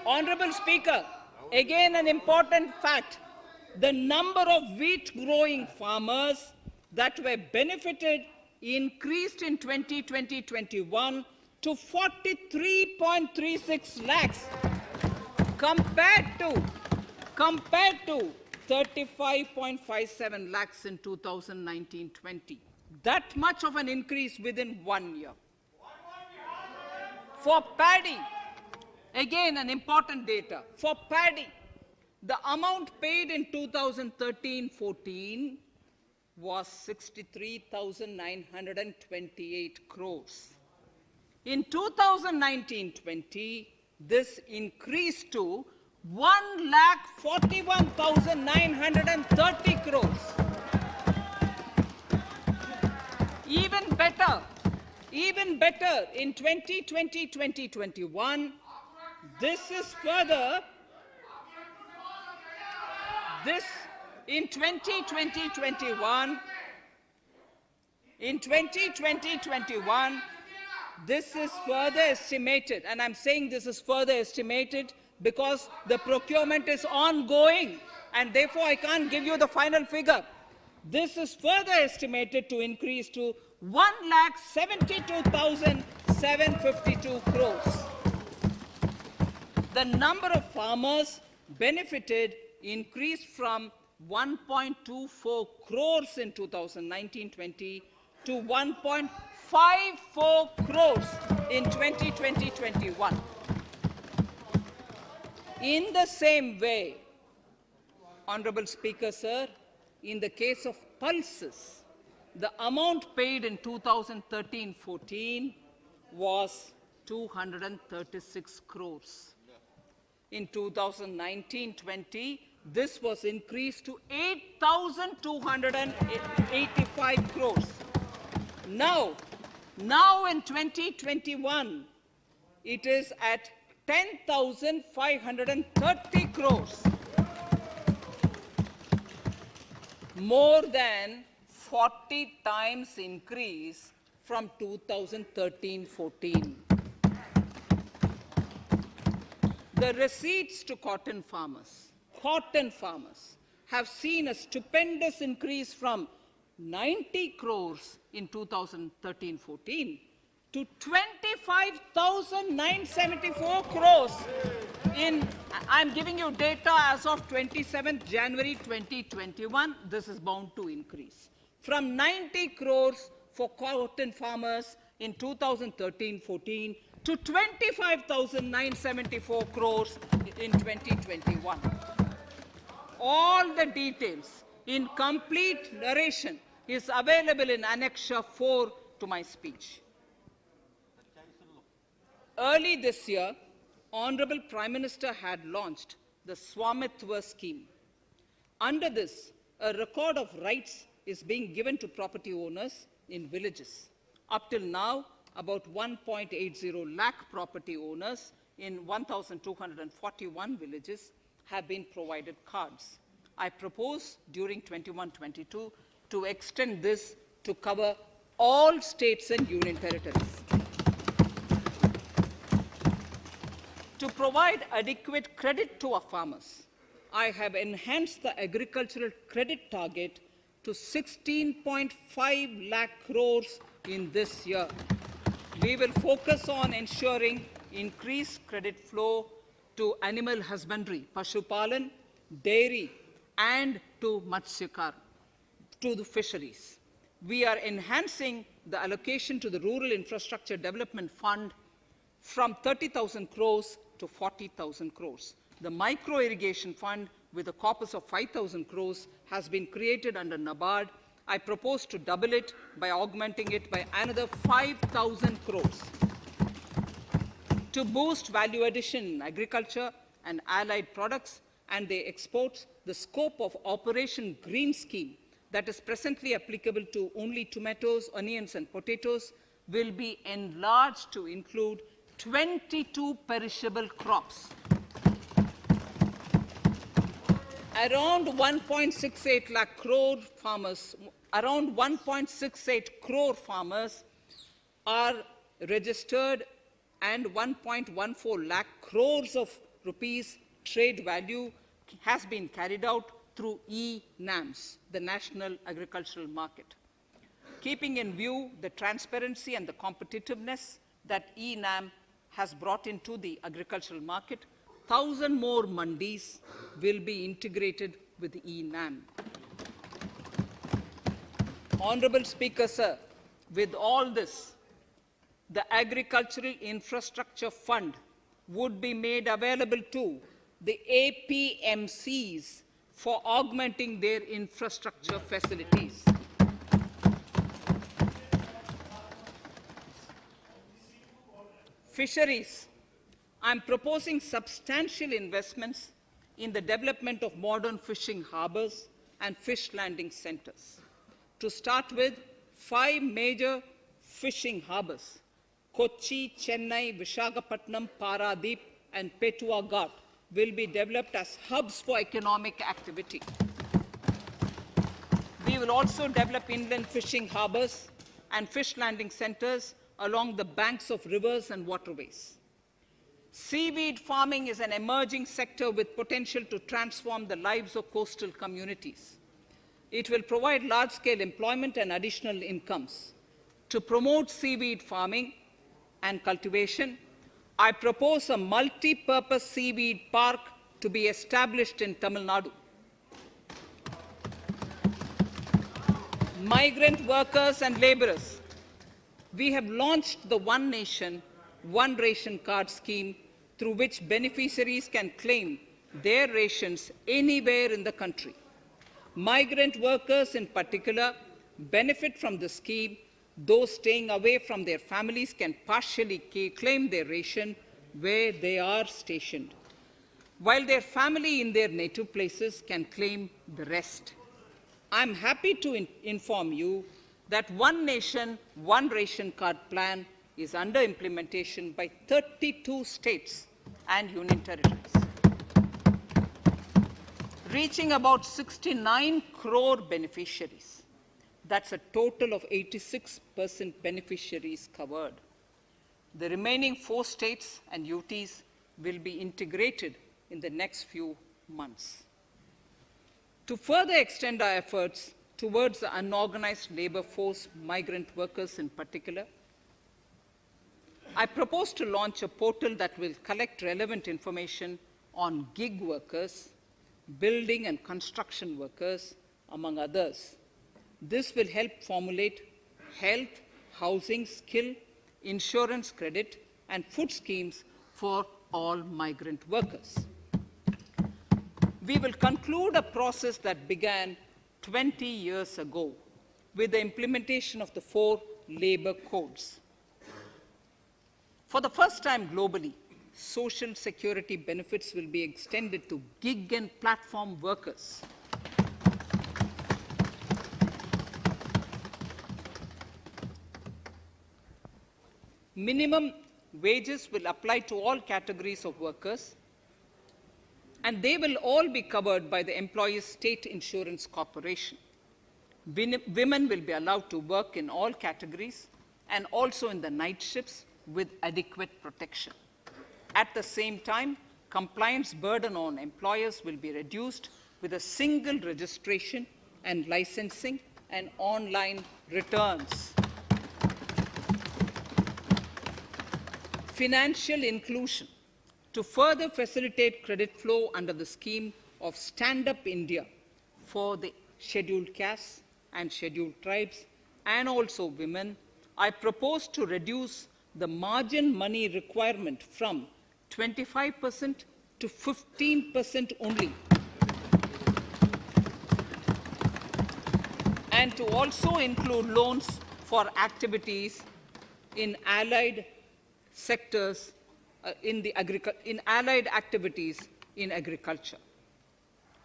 Honorable Speaker, again an important fact, the number of wheat growing farmers that were benefited increased in 2020-21 to 43.36 lakhs compared to 35.57 lakhs in 2019-20. That much of an increase within 1 year. For paddy, again an important data. For paddy, the amount paid in 2013-14 was 63,928 crores. In 2019-20, this increased to 1,41,930 crores. Even better, in 2020-2021, in 2020-21, this is further estimated, and I'm saying this is further estimated because the procurement is ongoing, and therefore I can't give you the final figure. This is further estimated to increase to 1,72,752 crores. The number of farmers benefited increased from 1.24 crores in 2019-20 to 1.54 crores in 2020-21. In the same way, Honorable Speaker, sir, in the case of pulses, the amount paid in 2013-14 was 236 crores. In 2019-20, this was increased to 8,285 crores. Now in 2021, it is at 10,530 crores. More than 40 times increase from 2013-14. The receipts to cotton farmers have seen a stupendous increase from 90 crores in 2013-14 to 25,974 crores in, I'm giving you data as of 27th January 2021, this is bound to increase. From 90 crores for cotton farmers in 2013-14 to 25,974 crores in 2021. All the details in complete narration is available in Annexure 4 to my speech. Early this year, Honorable Prime Minister had launched the Swamitwa scheme. Under this, a record of rights is being given to property owners in villages. Up till now, about 1.80 lakh property owners in 1,241 villages have been provided cards. I propose during 21-22 to extend this to cover all states and union territories. To provide adequate credit to our farmers, I have enhanced the agricultural credit target to 16.5 lakh crores in this year. We will focus on ensuring increased credit flow to animal husbandry, Pashupalan, dairy, and to Matsyakar, to the fisheries. We are enhancing the allocation to the Rural Infrastructure Development Fund from 30,000 crores to 40,000 crores. The Micro Irrigation Fund, with a corpus of 5,000 crores, has been created under NABARD. I propose to double it by augmenting it by another 5,000 crores. To boost value addition in agriculture and allied products and their exports, the scope of Operation Green Scheme, that is presently applicable to only tomatoes, onions, and potatoes, will be enlarged to include 22 perishable crops. Around 1.68 lakh crore farmers, around 1.68 crore farmers are registered, and 1.14 lakh crores of rupees trade value has been carried out through e-NAMs, the National Agricultural Market. Keeping in view the transparency and the competitiveness that e-NAM has brought into the agricultural market, 1,000 more mandis will be integrated with e-NAM. Honorable Speaker, sir, with all this, the Agricultural Infrastructure Fund would be made available to the APMCs for augmenting their infrastructure facilities. Fisheries. I'm proposing substantial investments in the development of modern fishing harbors and fish landing centers. To start with, 5 major fishing harbors, Kochi, Chennai, Visakhapatnam, Paradip, and Petua Ghat, will be developed as hubs for economic activity. We will also develop inland fishing harbors and fish landing centers along the banks of rivers and waterways. Seaweed farming is an emerging sector with potential to transform the lives of coastal communities. It will provide large-scale employment and additional incomes. To promote seaweed farming and cultivation, I propose a multi-purpose seaweed park to be established in Tamil Nadu. Migrant workers and laborers. We have launched the One Nation, One Ration Card scheme, through which beneficiaries can claim their rations anywhere in the country. Migrant workers in particular benefit from the scheme. Those staying away from their families can partially claim their ration where they are stationed, while their family in their native places can claim the rest. I'm happy to inform you that One Nation, One Ration Card plan is under implementation by 32 states and union territories, reaching about 69 crore beneficiaries. That's a total of 86% beneficiaries covered. The remaining 4 states and UTs will be integrated in the next few months. To further extend our efforts towards the unorganized labor force, migrant workers in particular, I propose to launch a portal that will collect relevant information on gig workers, building and construction workers, among others. This will help formulate health, housing, skill, insurance credit, and food schemes for all migrant workers. We will conclude a process that began 20 years ago with the implementation of the 4 labor codes. For the first time globally, social security benefits will be extended to gig and platform workers. Minimum wages will apply to all categories of workers, and they will all be covered by the Employees State Insurance Corporation. Women will be allowed to work in all categories and also in the night shifts with adequate protection. At the same time, compliance burden on employers will be reduced with a single registration and licensing and online returns. financial inclusion to further facilitate credit flow under the scheme of Stand Up India for the scheduled castes and scheduled tribes and also women. I propose to reduce the margin money requirement from 25% to 15% only, and to also include loans for activities in allied sectors, in allied activities in agriculture.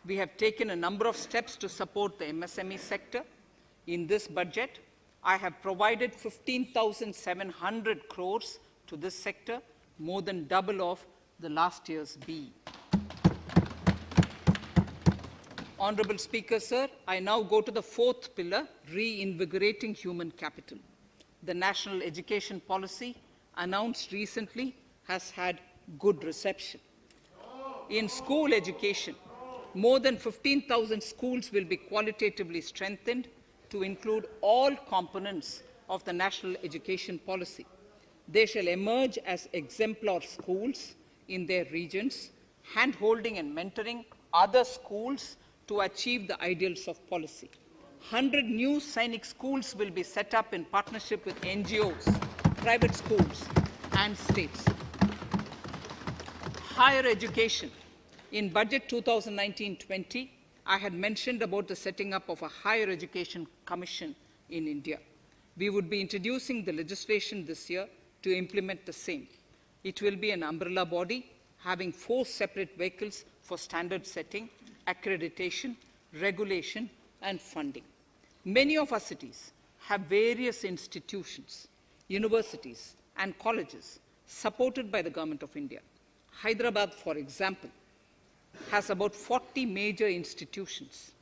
We have taken a number of steps to support the MSME sector. In this budget, I have provided 15,700 crores to this sector, more than double of the last year's BE. Honorable Speaker, sir, I now go to the fourth pillar, reinvigorating human capital. The national education policy announced recently has had good reception. In school education, more than 15,000 schools will be qualitatively strengthened to include all components of the national education policy. They shall emerge as exemplar schools in their regions, hand-holding and mentoring other schools to achieve the ideals of policy. 100 new Sainik schools will be set up in partnership with NGOs, private schools, and states. Higher education. In Budget 2019-20, I had mentioned about the setting up of a higher education commission in India. We would be introducing the legislation this year to implement the same. It will be an umbrella body having 4 separate vehicles for standard setting, accreditation, regulation, and funding. Many of our cities have various institutions, universities, and colleges supported by the Government of India. Hyderabad, for example, has about 40 major institutions.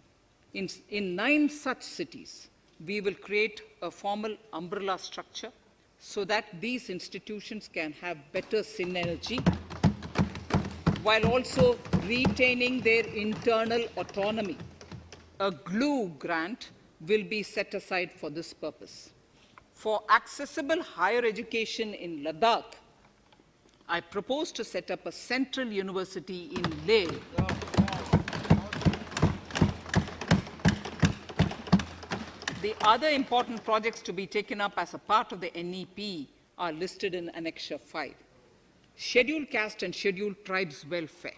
In 9 such cities, we will create a formal umbrella structure so that these institutions can have better synergy while also retaining their internal autonomy. A glue grant will be set aside for this purpose. For accessible higher education in Ladakh, I propose to set up a central university in Leh. The other important projects to be taken up as a part of the NEP are listed in Annexure 5. Scheduled caste and scheduled tribes welfare.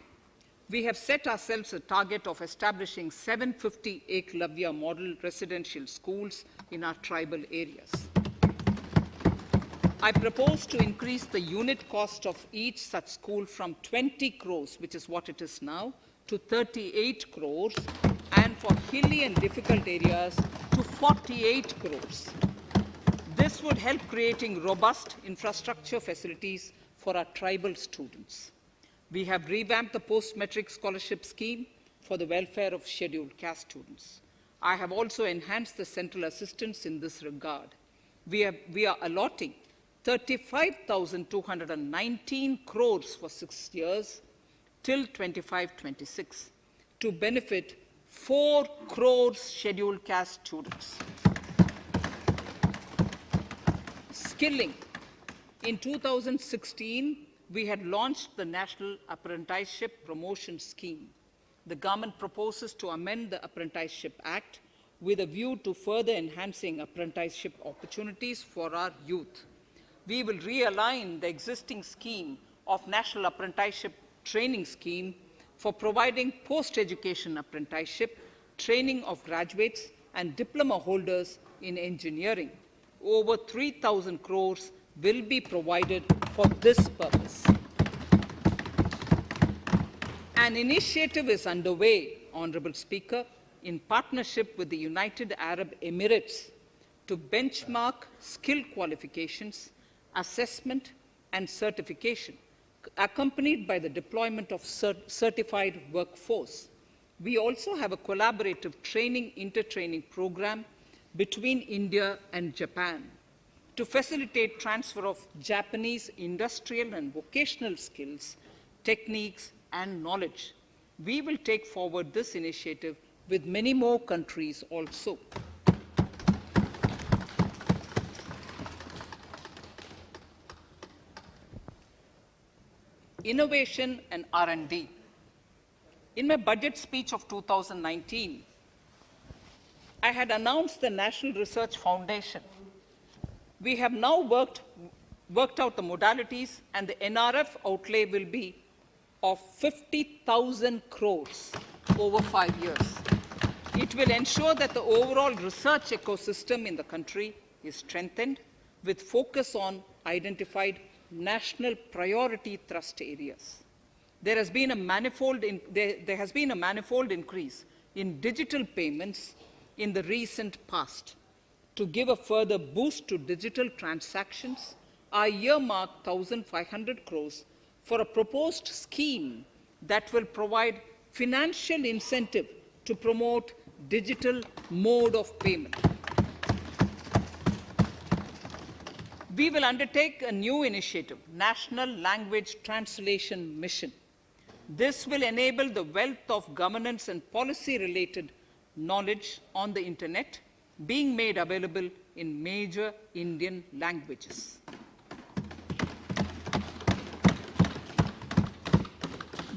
We have set ourselves a target of establishing 750 Eklavya model residential schools in our tribal areas. I propose to increase the unit cost of each such school from 20 crores, which is what it is now, to 38 crores, and for hilly and difficult areas to 48 crores. This would help creating robust infrastructure facilities for our tribal students. We have revamped the post-metric scholarship scheme for the welfare of scheduled caste students. I have also enhanced the central assistance in this regard. We are allotting 35,219 crores for 6 years till 25-26 to benefit 4 crores scheduled caste students. Skilling. In 2016, we had launched the National Apprenticeship Promotion Scheme. The government proposes to amend the Apprenticeship Act with a view to further enhancing apprenticeship opportunities for our youth. We will realign the existing scheme of National Apprenticeship Training Scheme for providing post-education apprenticeship, training of graduates and diploma holders in engineering. Over 3,000 crores will be provided for this purpose. An initiative is underway, Honorable Speaker, in partnership with the United Arab Emirates to benchmark skill qualifications, assessment and certification, accompanied by the deployment of certified workforce. We also have a collaborative inter-training program between India and Japan to facilitate transfer of Japanese industrial and vocational skills, techniques, and knowledge. We will take forward this initiative with many more countries also. innovation and R&D. In my budget speech of 2019, I had announced the National Research Foundation. We have now worked out the modalities, and the NRF outlay will be of 50,000 crores over 5 years. It will ensure that the overall research ecosystem in the country is strengthened with focus on identified national priority thrust areas. There has been a manifold increase in digital payments in the recent past. To give a further boost to digital transactions, I earmarked 1,500 crores for a proposed scheme that will provide financial incentive to promote digital mode of payment. We will undertake a new initiative, National Language Translation Mission. This will enable the wealth of governance and policy-related knowledge on the internet being made available in major Indian languages.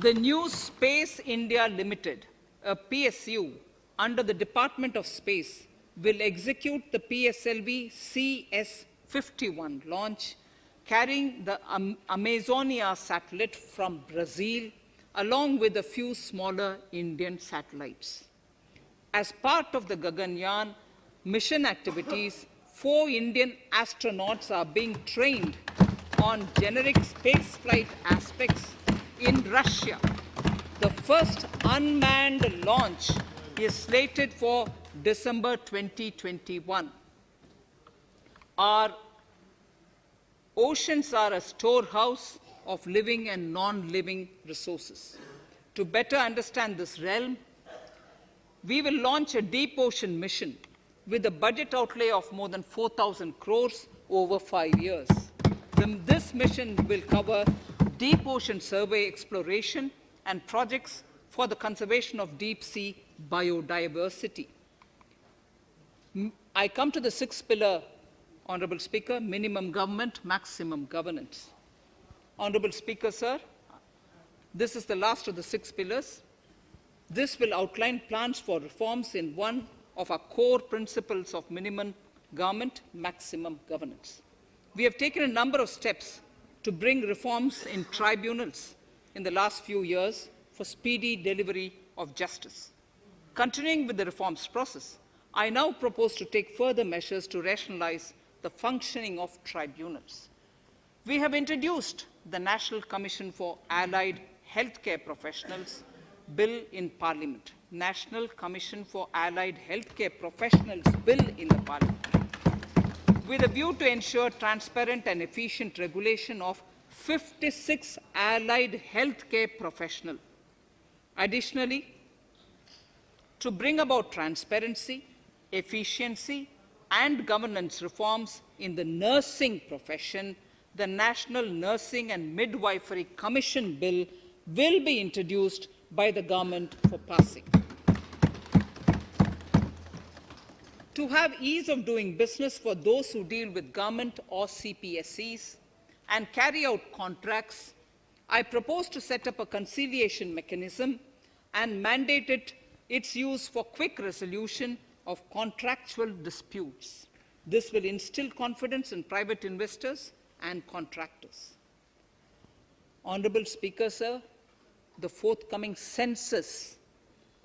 The new Space India Limited, a PSU under the Department of Space, will execute the PSLV CS-51 launch, carrying the Amazonia satellite from Brazil, along with a few smaller Indian satellites. As part of the Gaganyaan mission activities, 4 Indian astronauts are being trained on generic spaceflight aspects in Russia. The first unmanned launch is slated for December 2021. Our oceans are a storehouse of living and non-living resources. To better understand this realm, we will launch a deep ocean mission with a budget outlay of more than 4,000 crores over 5 years. This mission will cover deep ocean survey exploration and projects for the conservation of deep sea biodiversity. I come to the 6th pillar, Honorable Speaker, minimum government, maximum governance. Honorable Speaker, sir, this is the last of the 6 pillars. This will outline plans for reforms in one of our core principles of minimum government, maximum governance. We have taken a number of steps to bring reforms in tribunals in the last few years for speedy delivery of justice. Continuing with the reforms process, I now propose to take further measures to rationalize the functioning of tribunals. We have introduced the National Commission for Allied Healthcare Professionals Bill in Parliament. National Commission for Allied Healthcare Professionals Bill in the Parliament, with a view to ensure transparent and efficient regulation of 56 allied healthcare professionals. Additionally, to bring about transparency, efficiency, and governance reforms in the nursing profession, the National Nursing and Midwifery Commission Bill will be introduced by the government for passing. To have ease of doing business for those who deal with government or CPSEs and carry out contracts, I propose to set up a conciliation mechanism and mandate its use for quick resolution of contractual disputes. This will instill confidence in private investors and contractors. Honorable Speaker, sir, the forthcoming census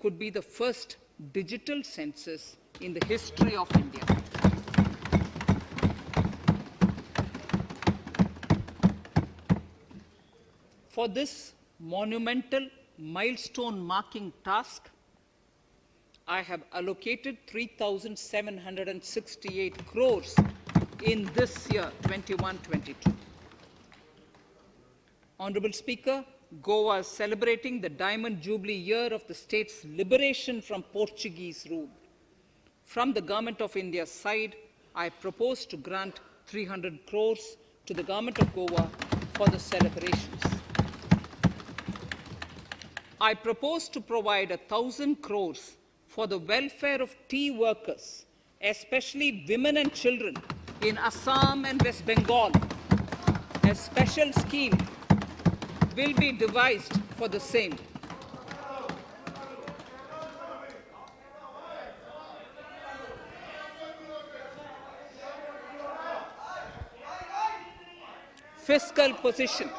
could be the first digital census in the history of India. For this monumental milestone-marking task, I have allocated 3,768 crores in this year, 21-22. Honorable Speaker, Goa is celebrating the Diamond Jubilee year of the state's liberation from Portuguese rule. From the Government of India's side, I propose to grant 300 crores to the Government of Goa for the celebrations. I propose to provide 1,000 crores for the welfare of tea workers, especially women and children in Assam and West Bengal. A special scheme will be devised for the same. Fiscal position.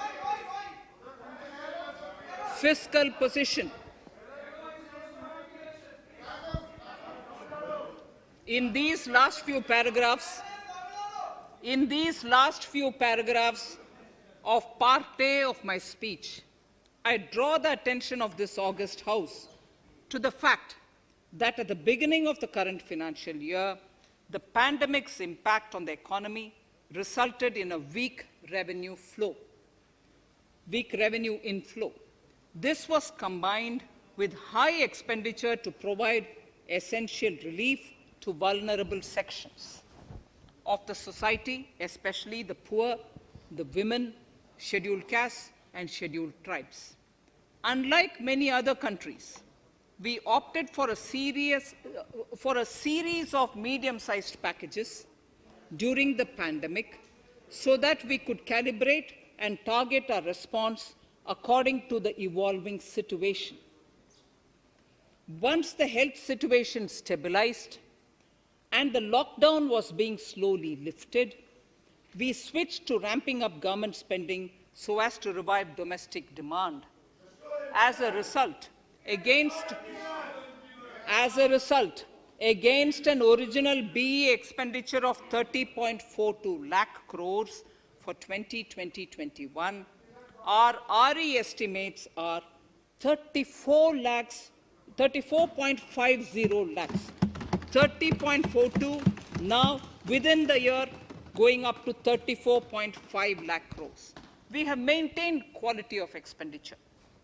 Fiscal position. In these last few paragraphs of Part A of my speech, I draw the attention of this august House to the fact that at the beginning of the current financial year, the pandemic's impact on the economy resulted in a weak revenue inflow. This was combined with high expenditure to provide essential relief to vulnerable sections of the society, especially the poor, the women, scheduled castes, and scheduled tribes. Unlike many other countries, we opted for a series of medium-sized packages during the pandemic so that we could calibrate and target our response according to the evolving situation. Once the health situation stabilized and the lockdown was being slowly lifted, we switched to ramping up government spending so as to revive domestic demand. As a result, against an original BE expenditure of 30.42 lakh crores for 2020-21, our RE estimates are 34.50 lakhs, 30.42 now within the year going up to 34.5 lakh crores. We have maintained quality of expenditure.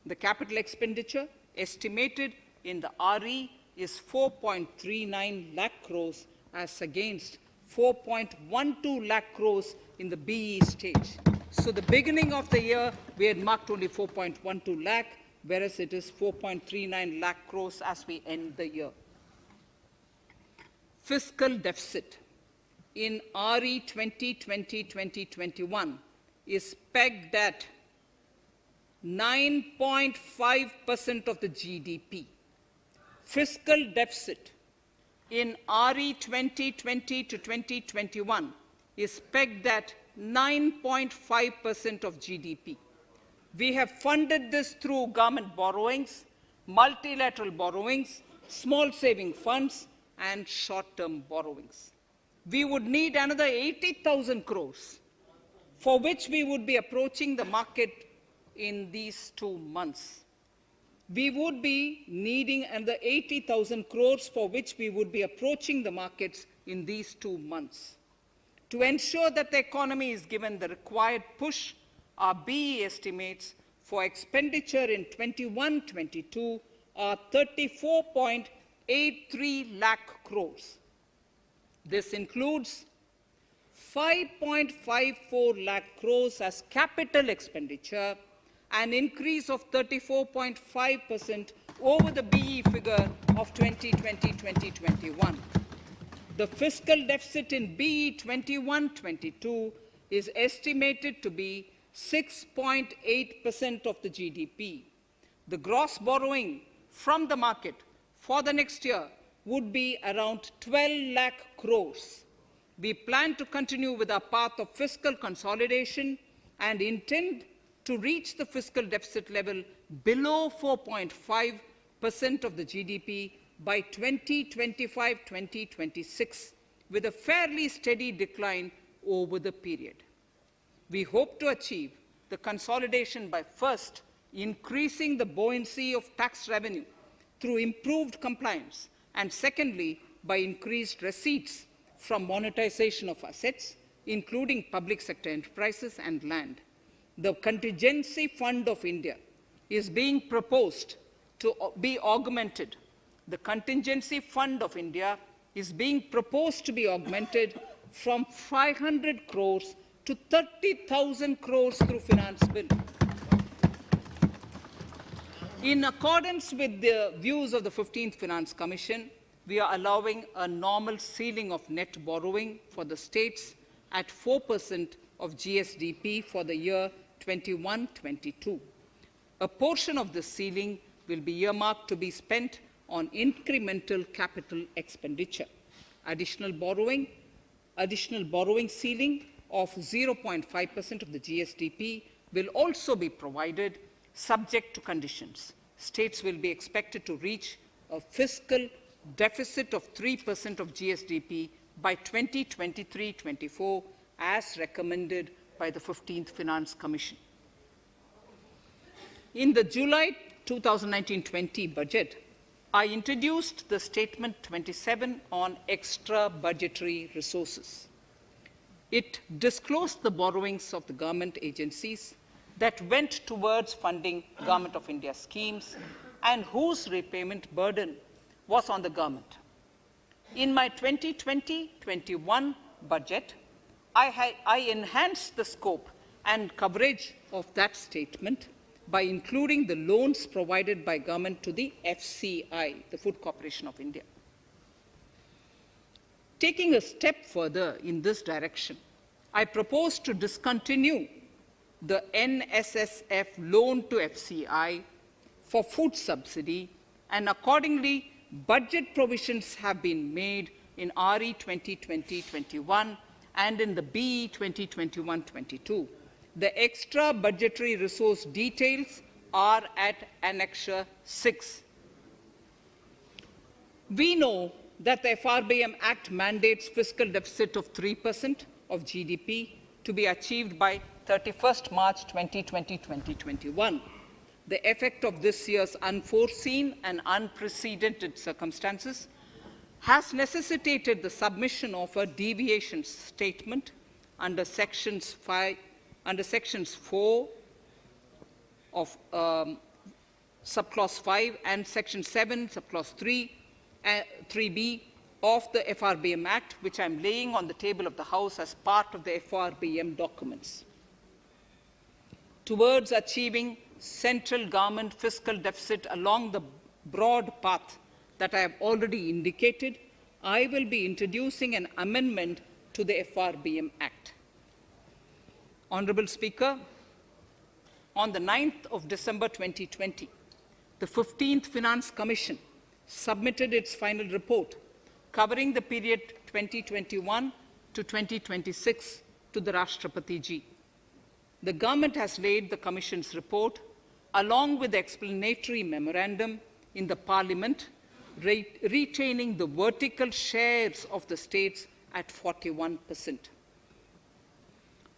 The capital expenditure estimated in the RE is 4.39 lakh crores as against 4.12 lakh crores in the BE stage. So the beginning of the year, we had marked only 4.12 lakh, whereas it is 4.39 lakh crores as we end the year. Fiscal deficit in RE 2020-2021 is pegged at 9.5% of the GDP. Fiscal deficit in RE 2020 to 2021 is pegged at 9.5% of GDP. We have funded this through government borrowings, multilateral borrowings, small saving funds, and short-term borrowings. We would need another 80,000 crores, for which we would be approaching the market in these 2 months. We would be needing another 80,000 crores, for which we would be approaching the markets in these 2 months. To ensure that the economy is given the required push, our BE estimates for expenditure in 21-22 are 34.83 lakh crores. This includes 5.54 lakh crores as capital expenditure, an increase of 34.5% over the BE figure of 2020-2021. The fiscal deficit in BE 21-22 is estimated to be 6.8% of the GDP. The gross borrowing from the market for the next year would be around 12 lakh crores. We plan to continue with our path of fiscal consolidation and intend to reach the fiscal deficit level below 4.5% of the GDP by 2025-2026, with a fairly steady decline over the period. We hope to achieve the consolidation by first increasing the buoyancy of tax revenue through improved compliance, and secondly, by increased receipts from monetization of assets, including public sector enterprises and land. The Contingency Fund of India is being proposed to be augmented. The Contingency Fund of India is being proposed to be augmented from 500 crores to 30,000 crores through Finance Bill. In accordance with the views of the 15th Finance Commission, we are allowing a normal ceiling of net borrowing for the states at 4% of GSDP for the year 21-22. A portion of the ceiling will be earmarked to be spent on incremental capital expenditure. Additional borrowing ceiling of 0.5% of the GSDP will also be provided, subject to conditions. States will be expected to reach a fiscal deficit of 3% of GSDP by 2023-24, as recommended by the 15th Finance Commission. In the July 2019-20 budget, I introduced the Statement 27 on extra budgetary resources. It disclosed the borrowings of the government agencies that went towards funding Government of India schemes and whose repayment burden was on the government. In my 2020-21 budget, I enhanced the scope and coverage of that statement by including the loans provided by government to the FCI, the Food Corporation of India. Taking a step further in this direction, I propose to discontinue the NSSF loan to FCI for food subsidy, and accordingly, budget provisions have been made in RE 2020-21 and in the BE 2021-22. The extra budgetary resource details are at Annexure 6. We know that the Frbm Act mandates fiscal deficit of 3% of GDP to be achieved by 31st March 2020-2021. The effect of this year's unforeseen and unprecedented circumstances has necessitated the submission of a deviation statement under Sections 4 of Subclause 5 and Section 7, Subclause 3b of the Frbm Act, which I am laying on the table of the House as part of the Frbm documents. Towards achieving central government fiscal deficit along the broad path that I have already indicated, I will be introducing an amendment to the Frbm Act. Honourable Speaker, on the 9th of December 2020, the 15th Finance Commission submitted its final report covering the period 2021 to 2026 to the Rashtrapati Ji. The government has laid the Commission's report along with the explanatory memorandum in the Parliament, retaining the vertical shares of the states at 41%.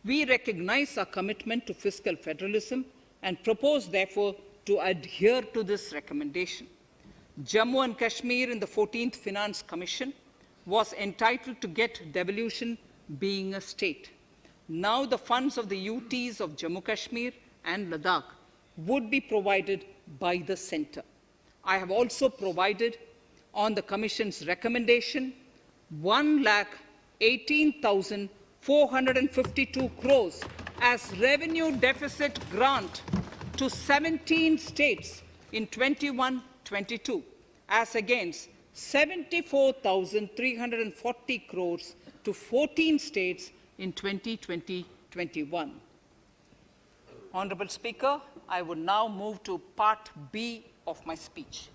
We recognize our commitment to fiscal federalism and propose, therefore, to adhere to this recommendation. Jammu and Kashmir in the 14th Finance Commission was entitled to get devolution being a state. Now the funds of the UTs of Jammu Kashmir and Ladakh would be provided by the centre. I have also provided, on the Commission's recommendation, 1,18,452 crores as revenue deficit grant to 17 states in 21-22, as against 74,340 crores to 14 states in 2020-21. Honourable Speaker, I would now move to Part B of my speech.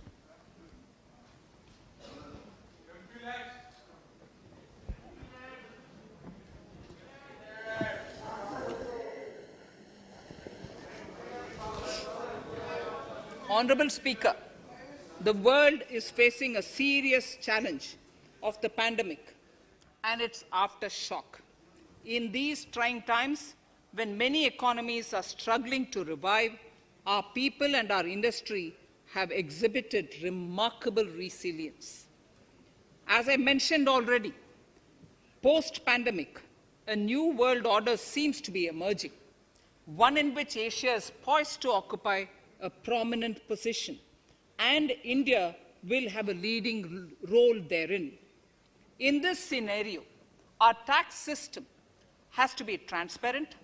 Honourable Speaker, the world is facing a serious challenge of the pandemic and its aftershock. In these trying times, when many economies are struggling to revive, our people and our industry have exhibited remarkable resilience. As I mentioned already, post-pandemic, a new world order seems to be emerging, one in which Asia is poised to occupy a prominent position, and India will have a leading role therein. In this scenario, our tax system has to be transparent,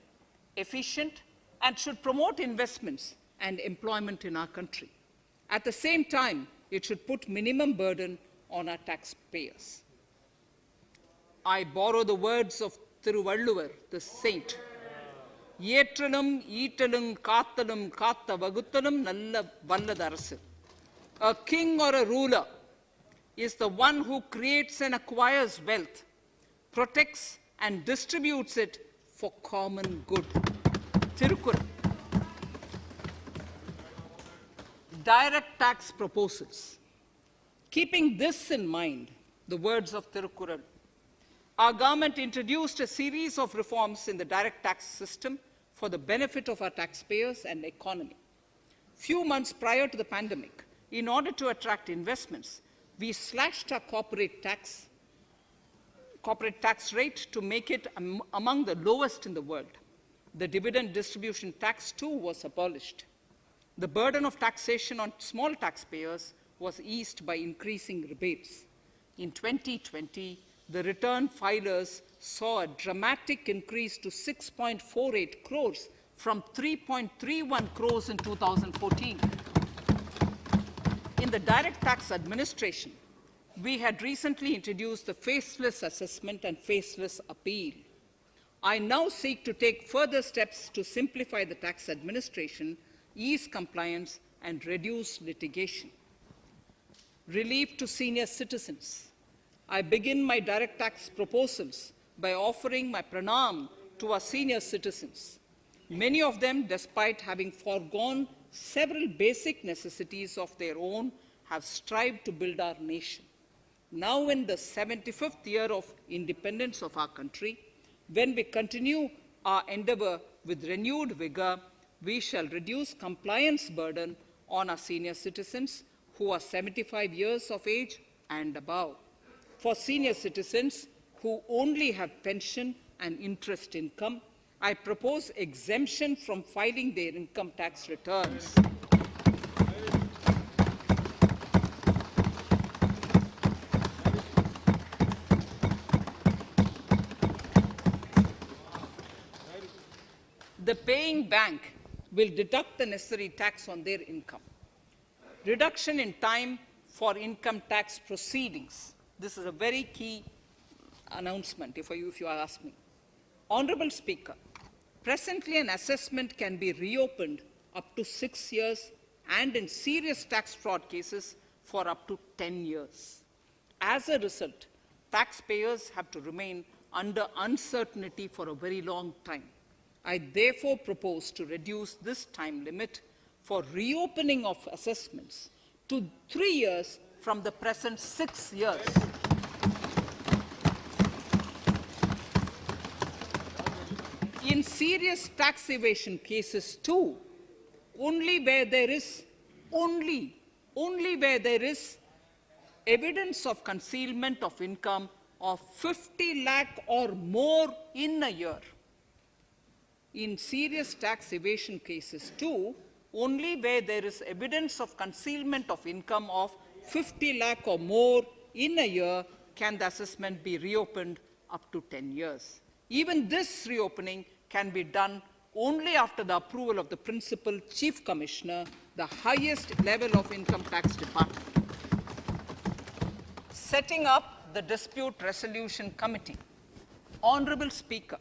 efficient, and should promote investments and employment in our country. At the same time, it should put minimum burden on our taxpayers. I borrow the words of Thiruvalluvar, the saint. ஏற்றலும் ஈட்டலும் காத்தலும் காத்த வகுத்தலும் நல்ல வல்லதரசு. A king or a ruler is the one who creates and acquires wealth, protects and distributes it for common good. Tirukkural. Direct tax proposals. Keeping this in mind, the words of Tirukkural, our government introduced a series of reforms in the direct tax system for the benefit of our taxpayers and economy. Few months prior to the pandemic, in order to attract investments, we slashed our corporate tax rate to make it among the lowest in the world. The dividend distribution tax too was abolished. The burden of taxation on small taxpayers was eased by increasing rebates. In 2020, the return filers saw a dramatic increase to 6.48 crores from 3.31 crores in 2014. In the direct tax administration, we had recently introduced the faceless assessment and faceless appeal. I now seek to take further steps to simplify the tax administration, ease compliance, and reduce litigation. Relief to senior citizens. I begin my direct tax proposals by offering my pranam to our senior citizens. Many of them, despite having foregone several basic necessities of their own, have strived to build our nation. Now, in the 75th year of independence of our country, when we continue our endeavor with renewed vigor, we shall reduce compliance burden on our senior citizens who are 75 years of age and above. For senior citizens who only have pension and interest income, I propose exemption from filing their income tax returns. The paying bank will deduct the necessary tax on their income. Reduction in time for income tax proceedings. This is a very key announcement, if you ask me. Honorable Speaker, presently an assessment can be reopened up to 6 years and in serious tax fraud cases for up to 10 years. As a result, taxpayers have to remain under uncertainty for a very long time. I therefore propose to reduce this time limit for reopening of assessments to 3 years from the present 6 years. In serious tax evasion cases too, only where there is evidence of concealment of income of 50 lakh or more in a year. In serious tax evasion cases too, only where there is evidence of concealment of income of 50 lakh or more in a year can the assessment be reopened up to 10 years. Even this reopening can be done only after the approval of the Principal Chief Commissioner, the highest level of Income Tax Department. Setting up the Dispute Resolution Committee. Honorable Speaker,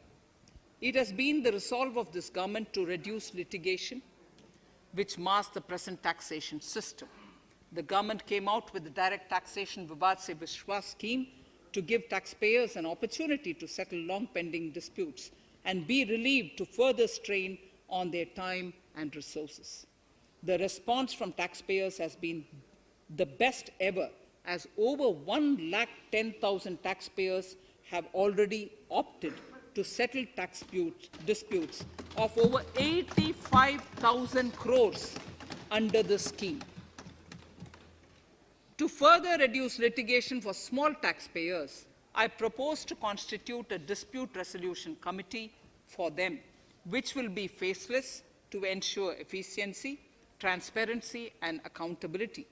it has been the resolve of this government to reduce litigation, which mars the present taxation system. The government came out with the Direct Taxation Vivad Se Vishwas scheme to give taxpayers an opportunity to settle long-pending disputes and be relieved to further strain on their time and resources. The response from taxpayers has been the best ever, as over 110,000 taxpayers have already opted to settle tax disputes of over 85,000 crores under this scheme. To further reduce litigation for small taxpayers, I propose to constitute a dispute resolution committee for them, which will be faceless to ensure efficiency, transparency, and accountability.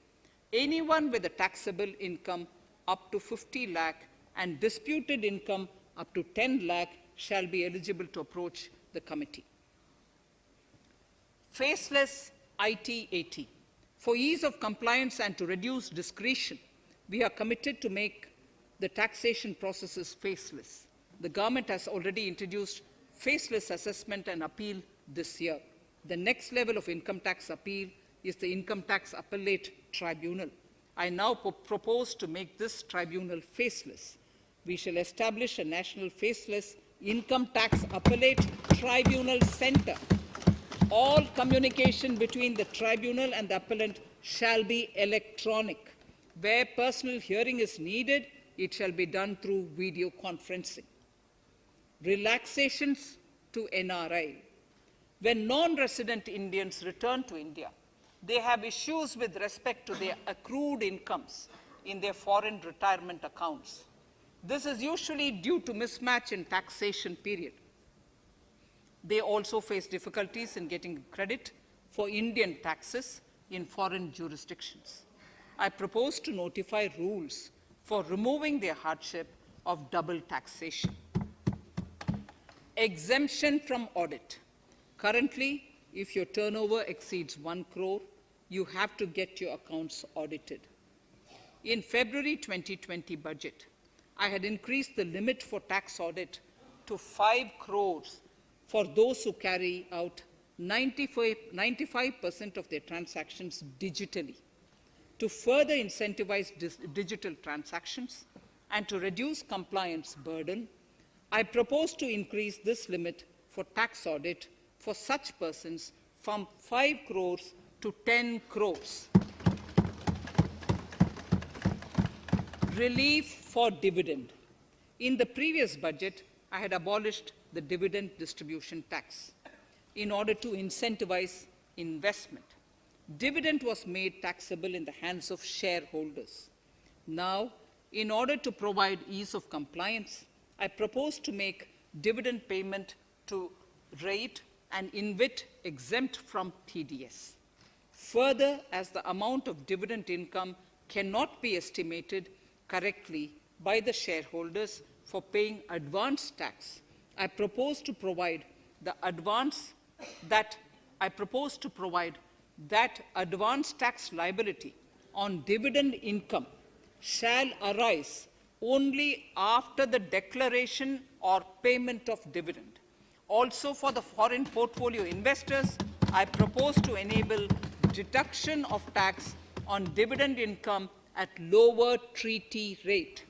Anyone with a taxable income up to 50 lakh and disputed income up to 10 lakh shall be eligible to approach the committee. Faceless IT-AT. For ease of compliance and to reduce discretion, we are committed to make the taxation processes faceless. The government has already introduced faceless assessment and appeal this year. The next level of income tax appeal is the Income Tax Appellate Tribunal. I now propose to make this tribunal faceless. We shall establish a national faceless Income Tax Appellate Tribunal Center. All communication between the tribunal and the appellant shall be electronic. Where personal hearing is needed, it shall be done through video conferencing. Relaxations to NRI. When non-resident Indians return to India, they have issues with respect to their accrued incomes in their foreign retirement accounts. This is usually due to mismatch in taxation period. They also face difficulties in getting credit for Indian taxes in foreign jurisdictions. I propose to notify rules for removing their hardship of double taxation. Exemption from audit. Currently, if your turnover exceeds 1 crore, you have to get your accounts audited. In February 2020 budget, I had increased the limit for tax audit to 5 crores for those who carry out 95% of their transactions digitally. To further incentivize digital transactions and to reduce compliance burden, I propose to increase this limit for tax audit for such persons from 5 crores to 10 crores. Relief for dividend. In the previous budget, I had abolished the dividend distribution tax in order to incentivize investment. Dividend was made taxable in the hands of shareholders. Now, in order to provide ease of compliance, I propose to make dividend payment to rate and InvIT exempt from TDS. Further, as the amount of dividend income cannot be estimated correctly by the shareholders for paying advance tax, I propose to provide that advance tax liability on dividend income shall arise only after the declaration or payment of dividend. Also, for the foreign portfolio investors, I propose to enable deduction of tax on dividend income at lower treaty rate.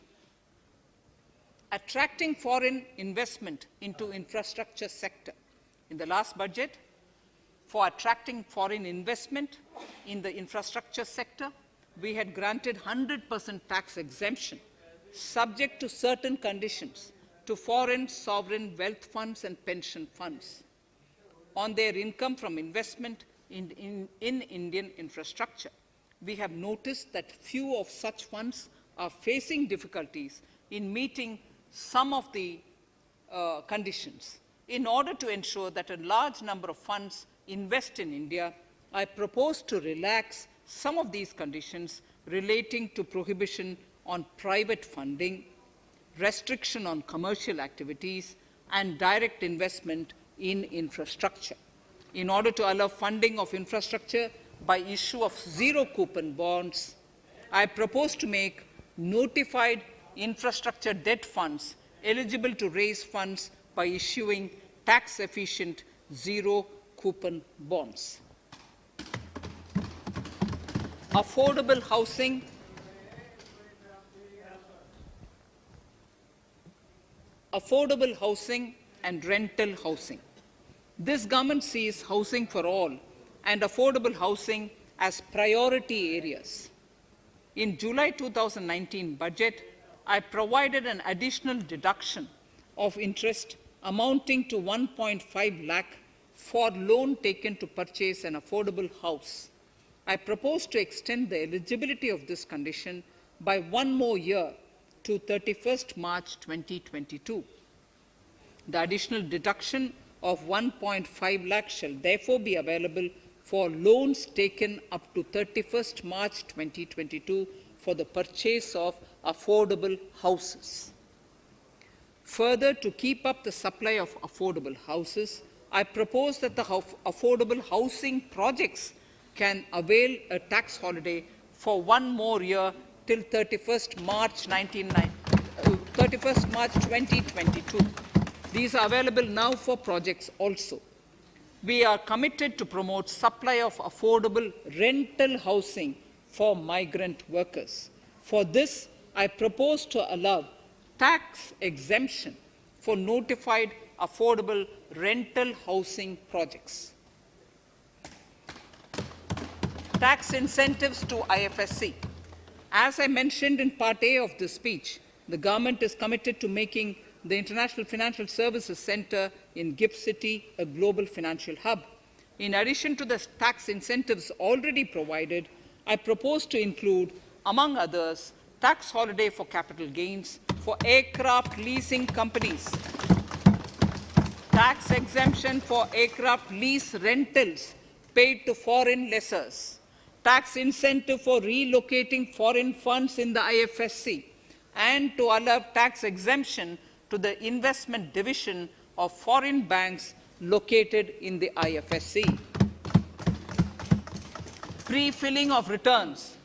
Attracting foreign investment into infrastructure sector. In the last budget, for attracting foreign investment in the infrastructure sector, we had granted 100% tax exemption, subject to certain conditions, to foreign sovereign wealth funds and pension funds on their income from investment in Indian infrastructure. We have noticed that few of such funds are facing difficulties in meeting some of the conditions. In order to ensure that a large number of funds invest in India, I propose to relax some of these conditions relating to prohibition on private funding, restriction on commercial activities, and direct investment in infrastructure. In order to allow funding of infrastructure by issue of zero-coupon bonds, I propose to make notified infrastructure debt funds eligible to raise funds by issuing tax-efficient zero-coupon bonds. Affordable housing. Affordable housing and rental housing. This government sees housing for all and affordable housing as priority areas. In July 2019 budget, I provided an additional deduction of interest amounting to 1.5 lakh for loan taken to purchase an affordable house. I propose to extend the eligibility of this condition by 1 more year to 31st March 2022. The additional deduction of 1.5 lakh shall therefore be available for loans taken up to 31st March 2022 for the purchase of affordable houses. Further, to keep up the supply of affordable houses, I propose that the affordable housing projects can avail a tax holiday for 1 more year till 31st March 2022. These are available now for projects also. We are committed to promote supply of affordable rental housing for migrant workers. For this, I propose to allow tax exemption for notified affordable rental housing projects. Tax incentives to IFSC. As I mentioned in Part A of this speech, the government is committed to making the International Financial Services Center in GIFT City a global financial hub. In addition to the tax incentives already provided, I propose to include, among others, tax holiday for capital gains for aircraft leasing companies, tax exemption for aircraft lease rentals paid to foreign lessors, tax incentive for relocating foreign funds in the IFSC, and to allow tax exemption to the investment division of foreign banks located in the IFSC. Pre-filling of returns.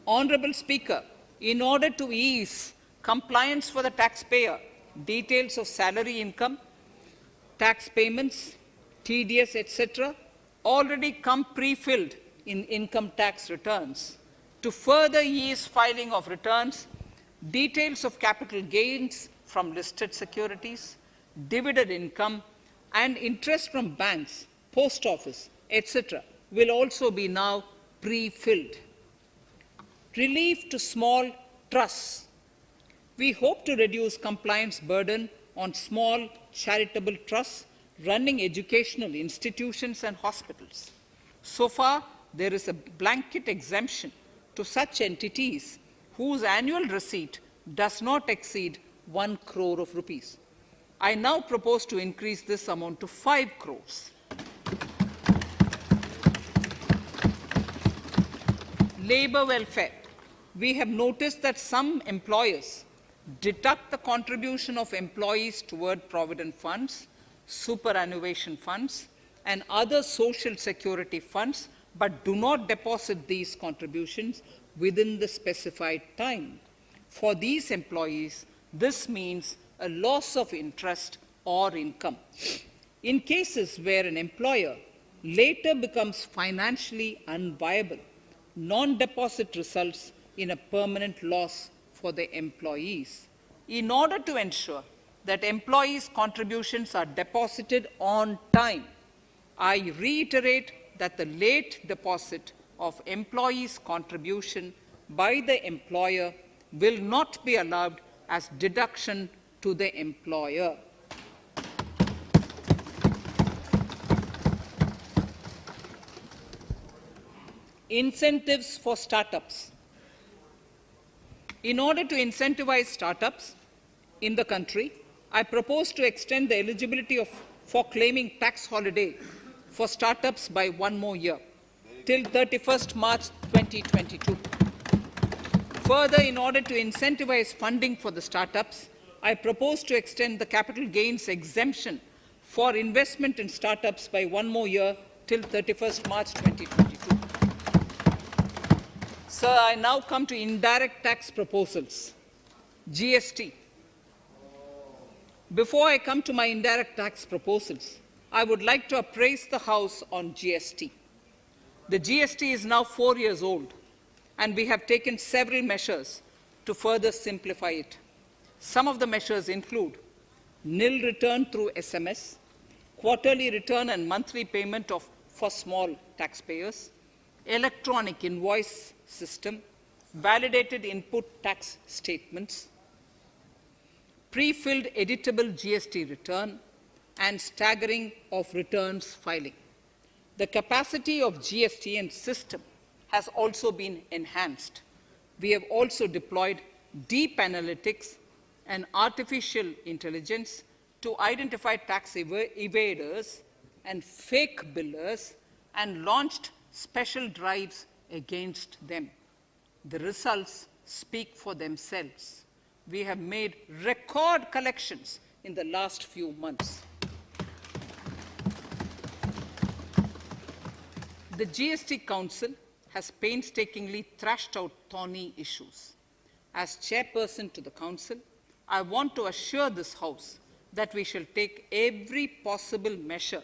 Honorable Speaker, in order to ease compliance for the taxpayer, details of salary income, tax payments, TDS, etc., already come pre-filled in income tax returns. To further ease filing of returns, details of capital gains from listed securities, dividend income, and interest from banks, post office, etc., will also be now pre-filled. Relief to small trusts. We hope to reduce compliance burden on small charitable trusts running educational institutions and hospitals. So far, there is a blanket exemption to such entities whose annual receipt does not exceed 1 crore of rupees. I now propose to increase this amount to 5 crores. Labor welfare. We have noticed that some employers deduct the contribution of employees toward provident funds, superannuation funds, and other social security funds, but do not deposit these contributions within the specified time. For these employees, this means a loss of interest or income. In cases where an employer later becomes financially unviable, non-deposit results in a permanent loss for the employees. In order to ensure that employees' contributions are deposited on time, I reiterate that the late deposit of employees' contribution by the employer will not be allowed as deduction to the employer. Incentives for startups. In order to incentivize startups in the country, I propose to extend the eligibility for claiming tax holiday for startups by 1 more year, till 31st March 2022. Further, in order to incentivize funding for the startups, I propose to extend the capital gains exemption for investment in startups by 1 more year, till 31st March 2022. Sir, I now come to indirect tax proposals, GST. Before I come to my indirect tax proposals, I would like to appraise the House on GST. The GST is now 4 years old, and we have taken several measures to further simplify it. Some of the measures include nil return through SMS, quarterly return and monthly payment for small taxpayers, electronic invoice system, validated input tax statements, pre-filled editable GST return, and staggering of returns filing. The capacity of GST and system has also been enhanced. We have also deployed deep analytics and artificial intelligence to identify tax evaders and fake billers and launched special drives against them. The results speak for themselves. We have made record collections in the last few months. The GST Council has painstakingly thrashed out thorny issues. As chairperson to the Council, I want to assure this House that we shall take every possible measure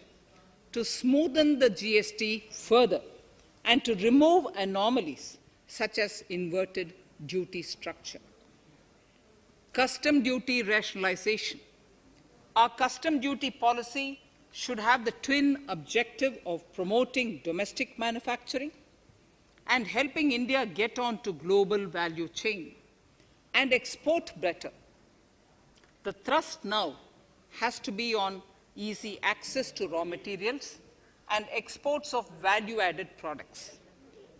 to smoothen the GST further and to remove anomalies such as inverted duty structure. Custom duty rationalization. Our custom duty policy should have the twin objective of promoting domestic manufacturing and helping India get on to global value chain and export better. The thrust now has to be on easy access to raw materials and exports of value-added products.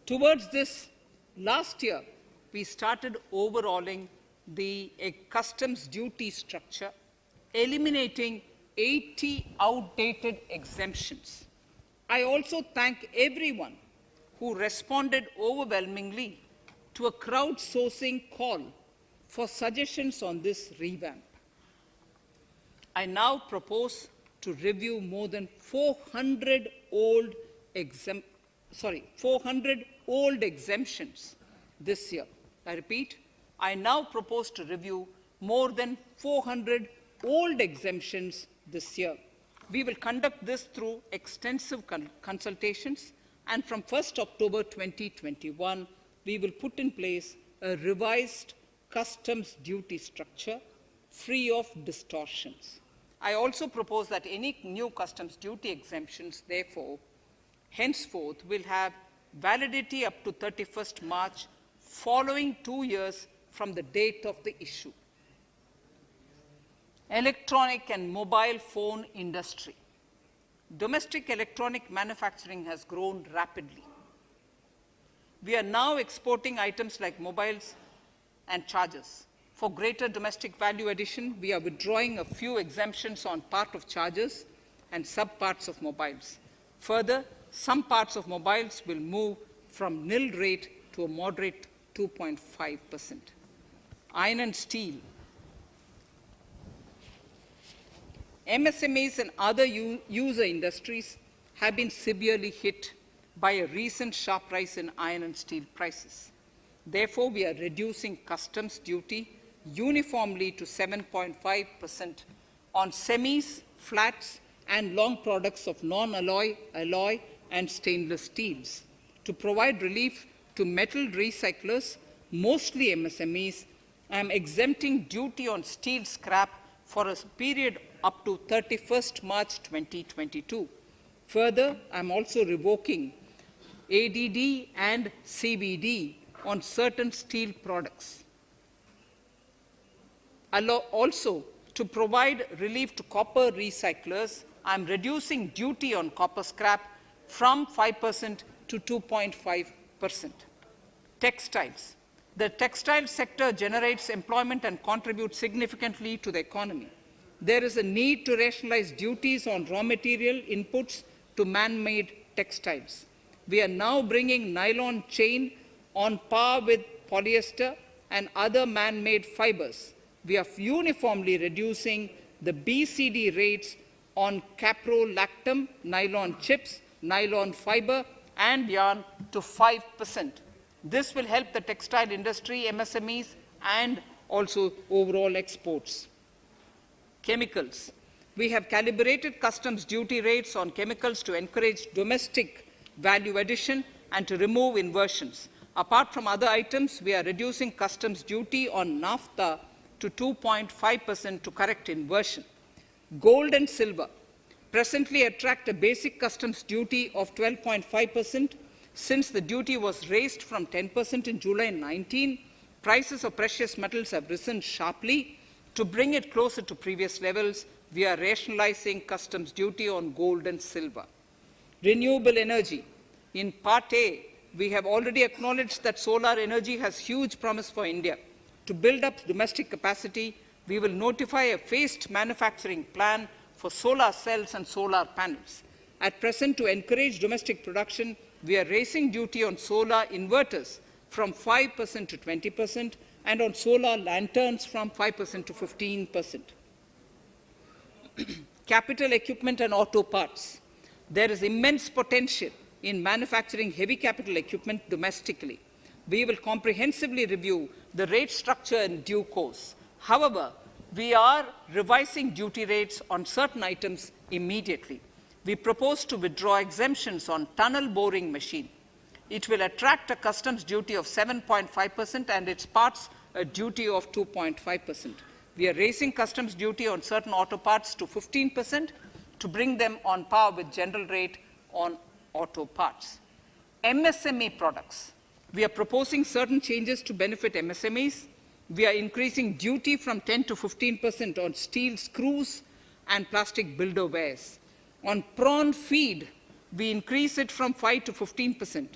Towards this, last year, we started overhauling the customs duty structure, eliminating 80 outdated exemptions. I also thank everyone who responded overwhelmingly to a crowdsourcing call for suggestions on this revamp. I now propose to review more than 400 old exemptions this year. I repeat, I now propose to review more than 400 old exemptions this year. We will conduct this through extensive consultations, and from 1st October 2021, we will put in place a revised customs duty structure free of distortions. I also propose that any new customs duty exemptions, therefore, henceforth will have validity up to 31st March, following 2 years from the date of the issue. Electronic and mobile phone industry. Domestic electronic manufacturing has grown rapidly. We are now exporting items like mobiles and chargers. For greater domestic value addition, we are withdrawing a few exemptions on part of chargers and subparts of mobiles. Further, some parts of mobiles will move from nil rate to a moderate 2.5%. Iron and steel. MSMEs and other user industries have been severely hit by a recent sharp rise in iron and steel prices. Therefore, we are reducing customs duty uniformly to 7.5% on semis, flats, and long products of non-alloy, alloy, and stainless steels. To provide relief to metal recyclers, mostly MSMEs, I am exempting duty on steel scrap for a period up to 31st March 2022. Further, I am also revoking ADD and CVD on certain steel products. Also, to provide relief to copper recyclers, I am reducing duty on copper scrap from 5% to 2.5%. Textiles. The textile sector generates employment and contributes significantly to the economy. There is a need to rationalize duties on raw material inputs to man-made textiles. We are now bringing nylon chain on par with polyester and other man-made fibers. We are uniformly reducing the BCD rates on caprolactam, nylon chips, nylon fiber, and yarn to 5%. This will help the textile industry, MSMEs, and also overall exports. Chemicals. We have calibrated customs duty rates on chemicals to encourage domestic value addition and to remove inversions. Apart from other items, we are reducing customs duty on naphtha to 2.5% to correct inversion. Gold and silver presently attract a basic customs duty of 12.5%. Since the duty was raised from 10% in July 19, prices of precious metals have risen sharply. To bring it closer to previous levels, we are rationalizing customs duty on gold and silver. Renewable energy. In Part A, we have already acknowledged that solar energy has huge promise for India. To build up domestic capacity, we will notify a phased manufacturing plan for solar cells and solar panels. At present, to encourage domestic production, we are raising duty on solar inverters from 5% to 20% and on solar lanterns from 5% to 15%. Capital equipment and auto parts. There is immense potential in manufacturing heavy capital equipment domestically. We will comprehensively review the rate structure in due course. However, We are revising duty rates on certain items immediately. We propose to withdraw exemptions on tunnel boring machine. It will attract a customs duty of 7.5% and its parts a duty of 2.5%. We are raising customs duty on certain auto parts to 15% to bring them on par with general rate on auto parts. MSME products. We are proposing certain changes to benefit MSMEs. We are increasing duty from 10 to 15% on steel screws and plastic builder wares. On prawn feed, we increase it from 5 to 15%.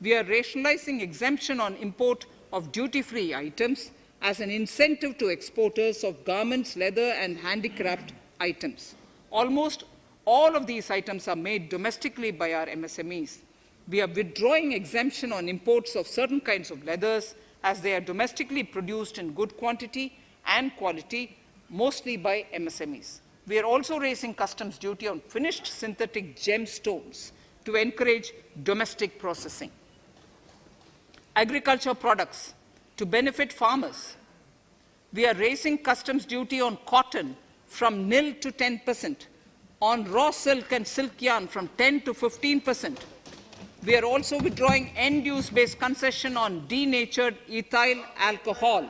We are rationalizing exemption on import of duty-free items as an incentive to exporters of garments, leather, and handicraft items. Almost all of these items are made domestically by our MSMEs. We are withdrawing exemption on imports of certain kinds of leathers as they are domestically produced in good quantity and quality, mostly by MSMEs. We are also raising customs duty on finished synthetic gemstones to encourage domestic processing. Agriculture products to benefit farmers. We are raising customs duty on cotton from nil to 10%, on raw silk and silk yarn from 10 to 15%. We are also withdrawing end-use-based concession on denatured ethyl alcohol.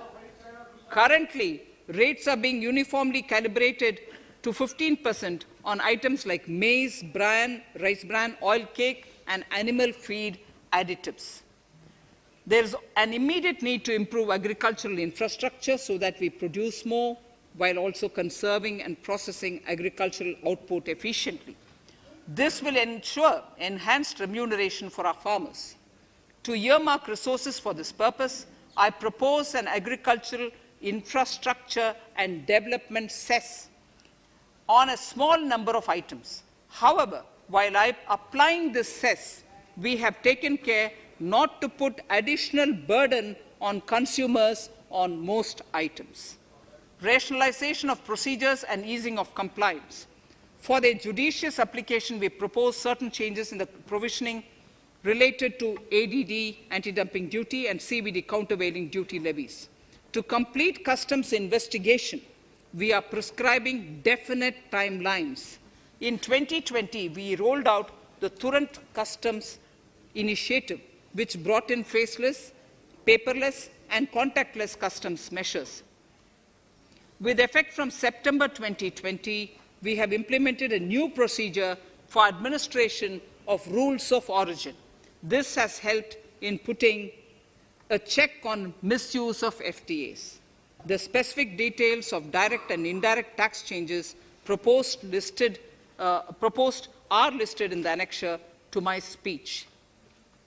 Currently, rates are being uniformly calibrated to 15% on items like maize, bran, rice bran, oil cake, and animal feed additives. There is an immediate need to improve agricultural infrastructure so that we produce more while also conserving and processing agricultural output efficiently. This will ensure enhanced remuneration for our farmers. To earmark resources for this purpose, I propose an agricultural infrastructure and development cess on a small number of items. However, while applying this cess, we have taken care not to put additional burden on consumers on most items. Rationalization of procedures and easing of compliance. For their judicious application, we propose certain changes in the provisioning related to ADD, anti-dumping duty, and CVD, countervailing duty levies. To complete customs investigation, we are prescribing definite timelines. In 2020, we rolled out the Turant Customs Initiative, which brought in faceless, paperless, and contactless customs measures. With effect from September 2020, we have implemented a new procedure for administration of rules of origin. This has helped in putting a check on misuse of FTAs. The specific details of direct and indirect tax changes proposed are listed in the annexure to my speech.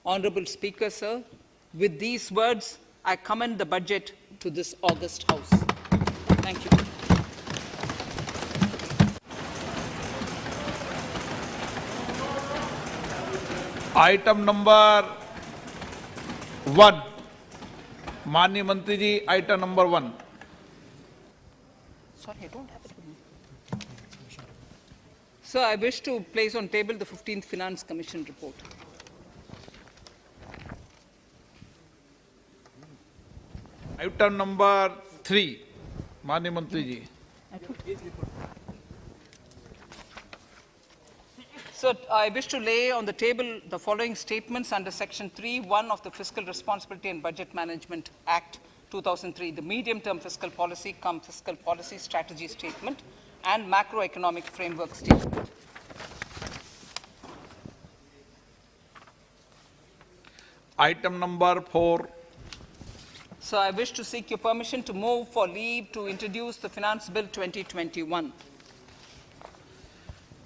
Honorable Speaker, sir, with these words, I commend the budget to this august House. Thank you. Item number 1, माननीय मंत्री जी, item number 1। Sorry, I don't have it with me. Sir, I wish to place on table the 15th Finance Commission report. Item number 3, माननीय मंत्री जी। So, I wish to lay on the table the following statements under Section 3(1) of the Fiscal Responsibility and Budget Management Act 2003, the medium-term fiscal policy, fiscal policy strategy statement, and macroeconomic framework statement. Item number 4. So, I wish to seek your permission to move for leave to introduce the Finance Bill 2021.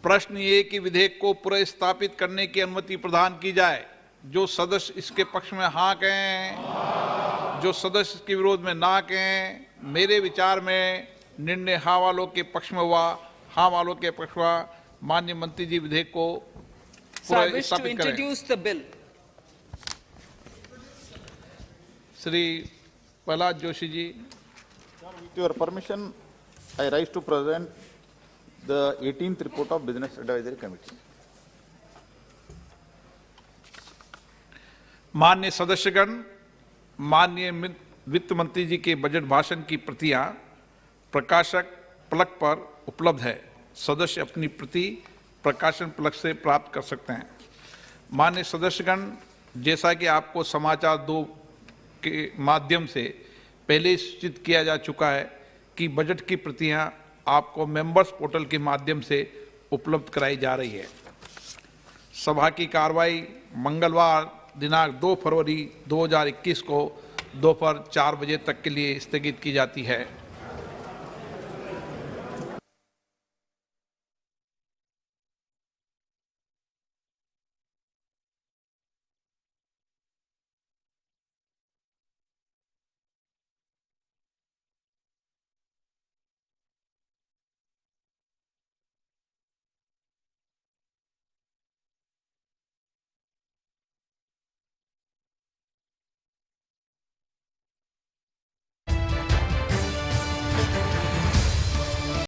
प्रश्न ये कि विधेयक को पुनर्स्थापित करने की अनुमति प्रदान की जाए। जो सदस्य इसके पक्ष में हाँ कहें, जो सदस्य इसके विरोध में ना कहें। मेरे विचार में निर्णय हाँ वालों के पक्ष में हुआ, हाँ वालों के पक्ष हुआ। माननीय मंत्री जी विधेयक को पुनर्स्थापित करें। Shri Prahlad Joshi ji. With your permission, I rise to present the 18th report of Business Advisory Committee. माननीय सदस्यगण, माननीय वित्त मंत्री जी के बजट भाषण की प्रतियां प्रकाशक प्लग पर उपलब्ध है। सदस्य अपनी प्रति प्रकाशन प्लग से प्राप्त कर सकते हैं। माननीय सदस्यगण, जैसा कि आपको समाचार 2 के माध्यम से पहले सूचित किया जा चुका है कि बजट की प्रतियां आपको मेंबर्स पोर्टल के माध्यम से उपलब्ध कराई जा रही है। सभा की कार्रवाई मंगलवार दिनांक 2 फरवरी 2021 को दोपहर 4 बजे तक के लिए स्थगित की जाती है।